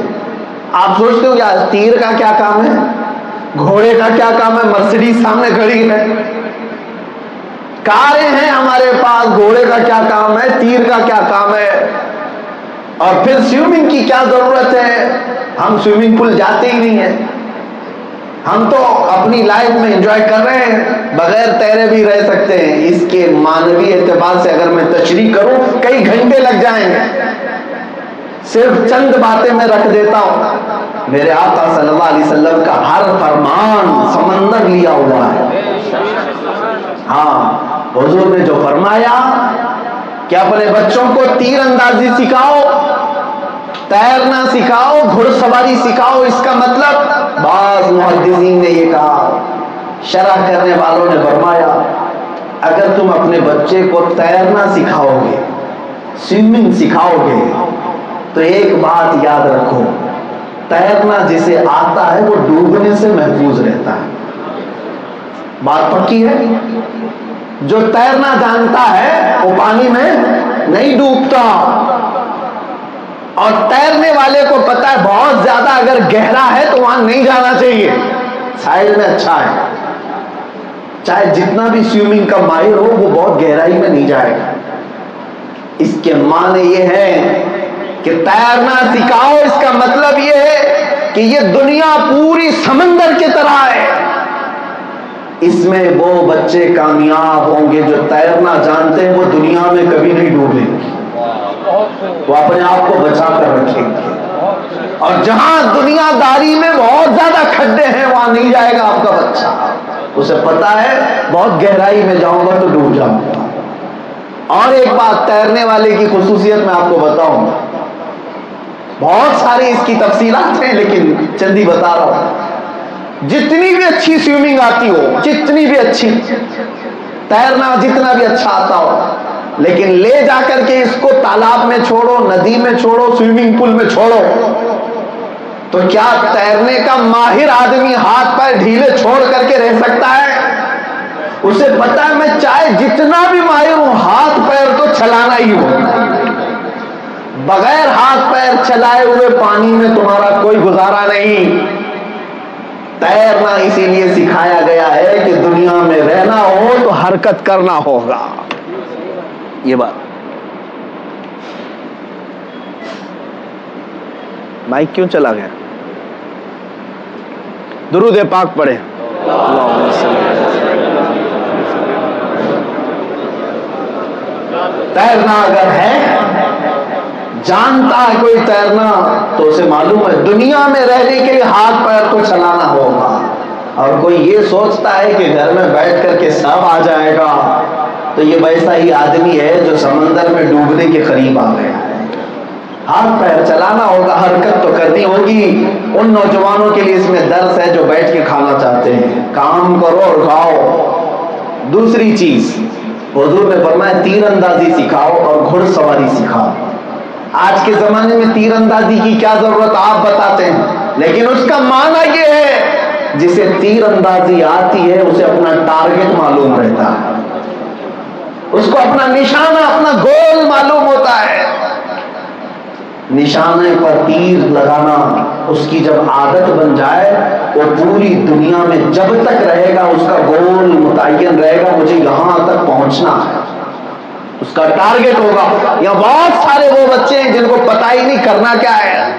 آپ سوچتے ہو کہ آج تیر کا کیا کام ہے، گھوڑے کا کیا کام ہے، مرسیڈیز سامنے کھڑی ہے، کاریں ہیں ہمارے پاس، گھوڑے کا کیا کام ہے، تیر کا کیا کام ہے، اور پھر سوئمنگ کی کیا ضرورت ہے؟ ہم سوئمنگ پول جاتے ہی نہیں ہیں، ہم تو اپنی لائف میں انجوائے کر رہے ہیں، بغیر تیرے بھی رہ سکتے ہیں۔ اس کے معنوی اعتبار سے اگر میں تشریح کروں کئی گھنٹے لگ جائیں گے، صرف چند باتیں میں رکھ دیتا ہوں۔ میرے آقا صلی اللہ علیہ وسلم کا ہر فرمان سمندر لیا ہوا ہے۔ ہاں، حضور نے جو فرمایا کہ اپنے بچوں کو تیر اندازی سکھاؤ، تیرنا سکھاؤ، گھڑ سواری سکھاؤ، اس کا مطلب بعض محدثین نے یہ کہا، شرح کرنے والوں نے فرمایا اگر تم اپنے بچے کو تیرنا سکھاؤ گے، سوئمنگ سکھاؤ گے، تو ایک بات یاد رکھو، تیرنا جسے آتا ہے وہ ڈوبنے سے محفوظ رہتا ہے۔ بات پکی ہے؟ جو تیرنا جانتا ہے وہ پانی میں نہیں ڈوبتا، اور تیرنے والے کو پتا ہے بہت زیادہ اگر گہرا ہے تو وہاں نہیں جانا چاہیے، سائڈ میں اچھا ہے، چاہے جتنا بھی سوئمنگ کا ماہر ہو وہ بہت گہرائی میں نہیں جائے گا۔ اس کے معنی یہ ہے کہ تیرنا سکھاؤ، اس کا مطلب یہ ہے کہ یہ دنیا پوری سمندر کی طرح ہے، اس میں وہ بچے کامیاب ہوں گے جو تیرنا جانتے ہیں، وہ دنیا میں کبھی نہیں ڈوبیں گے، وہ اپنے آپ کو بچا کر رکھیں گے، اور جہاں دنیا داری میں بہت زیادہ کھڈے ہیں وہاں نہیں جائے گا آپ کا بچہ، اسے پتا ہے بہت گہرائی میں جاؤں گا تو ڈوب جاؤں گا۔ اور ایک بات تیرنے والے کی خصوصیت میں آپ کو بتاؤں، بہت ساری اس کی تفصیلات ہیں لیکن چند ہی بتا رہا ہوں۔ جتنی بھی اچھی سوئمنگ آتی ہو، جتنی بھی اچھی تیرنا جتنا بھی اچھا آتا ہو، لیکن لے جا کر کے اس کو تالاب میں چھوڑو، ندی میں چھوڑو، سوئمنگ پول میں چھوڑو، تو کیا تیرنے کا ماہر آدمی ہاتھ پیر ڈھیلے چھوڑ کر کے رہ سکتا ہے؟ اسے پتا ہے میں چاہے جتنا بھی ماہر ہوں، ہاتھ پیر تو چلانا ہی ہوگا، بغیر ہاتھ پیر چلائے ہوئے پانی میں تمہارا کوئی گزارا نہیں۔ تیرنا اسی لیے سکھایا گیا ہے کہ دنیا میں رہنا ہو تو حرکت کرنا ہوگا. یہ بات مائک کیوں چلا گیا؟ درود پاک پڑھیں. تیرنا اگر ہے، جانتا ہے کوئی تیرنا، تو اسے معلوم ہے دنیا میں رہنے کے لیے ہاتھ پیر کو چلانا ہوگا. اور کوئی یہ سوچتا ہے کہ گھر میں بیٹھ کر کے سب آ جائے گا، تو یہ ویسا ہی آدمی ہے جو سمندر میں ڈوبنے کے قریب آ گیا ہے. ہاتھ پیر چلانا ہوگا، حرکت تو کرنی ہوگی. ان نوجوانوں کے لیے اس میں درس ہے جو بیٹھ کے کھانا چاہتے ہیں. کام کرو اور کھاؤ. دوسری چیز حضور نے فرمایا تیر اندازی سکھاؤ اور گھڑ سواری سکھاؤ. آج کے زمانے میں تیر اندازی کی کیا ضرورت آپ بتاتے ہیں، لیکن اس کا معنی یہ ہے جسے تیر اندازی آتی ہے اسے اپنا ٹارگٹ معلوم رہتا ہے، اس کو اپنا نشانہ، اپنا گول معلوم ہوتا ہے. نشانے پر تیر لگانا اس کی جب عادت بن جائے، وہ پوری دنیا میں جب تک رہے گا اس کا گول متعین رہے گا، مجھے یہاں تک پہنچنا ہے، اس کا ٹارگٹ ہوگا. یا بہت سارے وہ بچے ہیں جن کو پتہ ہی نہیں کرنا کیا ہے،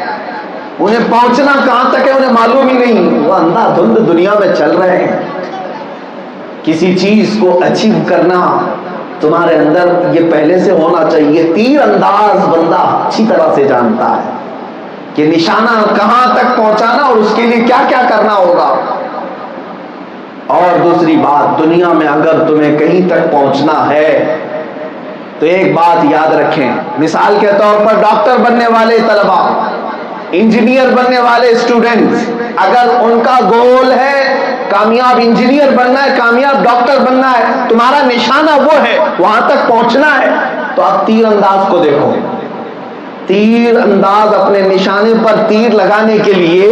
انہیں پہنچنا کہاں تک ہے انہیں معلوم ہی نہیں. وہ اندھا دھند دنیا میں چل رہے ہیں. کسی چیز کو اچیو کرنا تمہارے اندر یہ پہلے سے ہونا چاہیے. تیر انداز بندہ اچھی طرح سے جانتا ہے کہ نشانہ کہاں تک پہنچانا اور اس کے لیے کیا کیا کرنا ہوگا. اور دوسری بات، دنیا میں اگر تمہیں کہیں تک پہنچنا ہے تو ایک بات یاد رکھیں. مثال کے طور پر ڈاکٹر بننے والے طلبا، انجینئر بننے والے اسٹوڈنٹس، اگر ان کا گول ہے کامیاب انجینئر بننا ہے، کامیاب ڈاکٹر بننا ہے، تمہارا نشانہ وہ ہے، وہاں تک پہنچنا ہے، تو آپ تیر انداز کو دیکھو. تیر انداز اپنے نشانے پر تیر لگانے کے لیے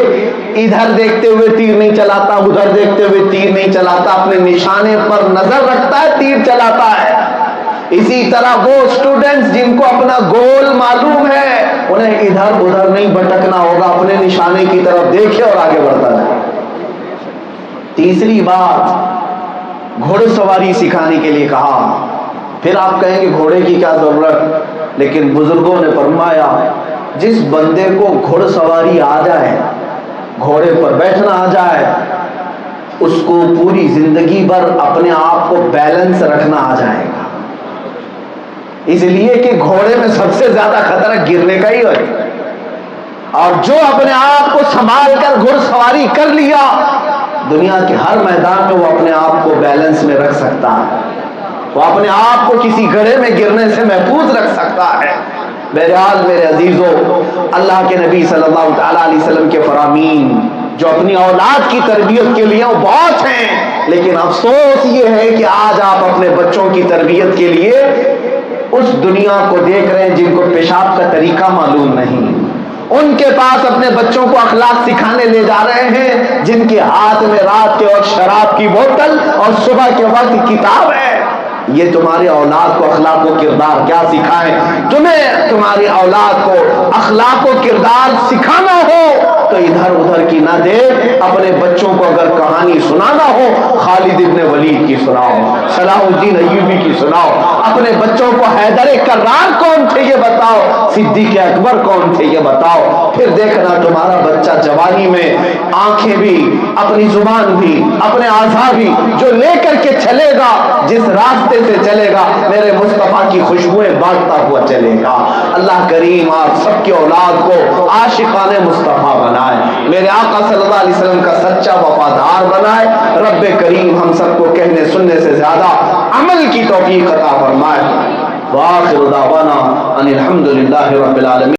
ادھر دیکھتے ہوئے تیر نہیں چلاتا، ادھر دیکھتے ہوئے تیر نہیں چلاتا، اپنے نشانے پر نظر رکھتا ہے، تیر چلاتا ہے. اسی طرح وہ اسٹوڈنٹس جن کو اپنا گول معلوم ہے انہیں ادھر ادھر نہیں بھٹکنا ہوگا، اپنے نشانے کی طرف دیکھے اور آگے بڑھتا جائے. تیسری بات، گھوڑ سواری سکھانے کے لیے کہا. پھر آپ کہیں گے گھوڑے کی کیا ضرورت، لیکن بزرگوں نے فرمایا جس بندے کو گھوڑ سواری آ جائے، گھوڑے پر بیٹھنا آ جائے، اس کو پوری زندگی بھر اپنے آپ کو بیلنس رکھنا آ جائے گا. اس لیے کہ گھوڑے میں سب سے زیادہ خطرہ گرنے کا ہی ہے، اور جو اپنے آپ کو سنبھال کر گھڑ سواری کر لیا، دنیا کے ہر میدان میں وہ اپنے آپ کو بیلنس میں رکھ سکتا ہے، وہ اپنے آپ کو کسی گڑھے میں گرنے سے محفوظ رکھ سکتا ہے. بہرحال میرے عزیزو، اللہ کے نبی صلی اللہ تعالیٰ علیہ وسلم کے فرامین جو اپنی اولاد کی تربیت کے لیے وہ بہت ہیں، لیکن افسوس یہ ہے کہ آج آپ اپنے بچوں کی تربیت کے لیے اس دنیا کو دیکھ رہے ہیں جن کو پیشاب کا طریقہ معلوم نہیں. ان کے پاس اپنے بچوں کو اخلاق سکھانے لے جا رہے ہیں جن کے ہاتھ میں رات کے وقت شراب کی بوتل اور صبح کے وقت کتاب ہے. یہ تمہاری اولاد کو اخلاق و کردار کیا سکھائیں؟ تمہیں تمہاری اولاد کو اخلاق و کردار سکھانا ہو تو ادھر ادھر کی نہ دے. اپنے بچوں کو اگر کہانی سنانا ہو خالد ابن ولید کی سناؤ، صلاح الدین ایوبی کی سناؤ. اپنے بچوں کو حیدر کرار کون تھے یہ بتاؤ، صدیق اکبر کون تھے یہ بتاؤ. پھر دیکھنا تمہارا بچہ جوانی میں آنکھیں بھی، اپنی زبان بھی، اپنے اعضاء بھی جو لے کر کے چلے گا، جس راستے سے چلے گا، میرے مصطفیٰ کی خوشبوئیں بانٹتا ہوا چلے گا. اللہ کریم آپ سب کی اولاد کو عاشقان مصطفیٰ بنائے، میرے آقا صلی اللہ علیہ وسلم کا سچا وفادار بنائے. رب کریم ہم سب کو کہنے سننے سے زیادہ عمل کی توفیق عطا فرمائے. وآخر دعوانا ان الحمد للہ رب العالمین.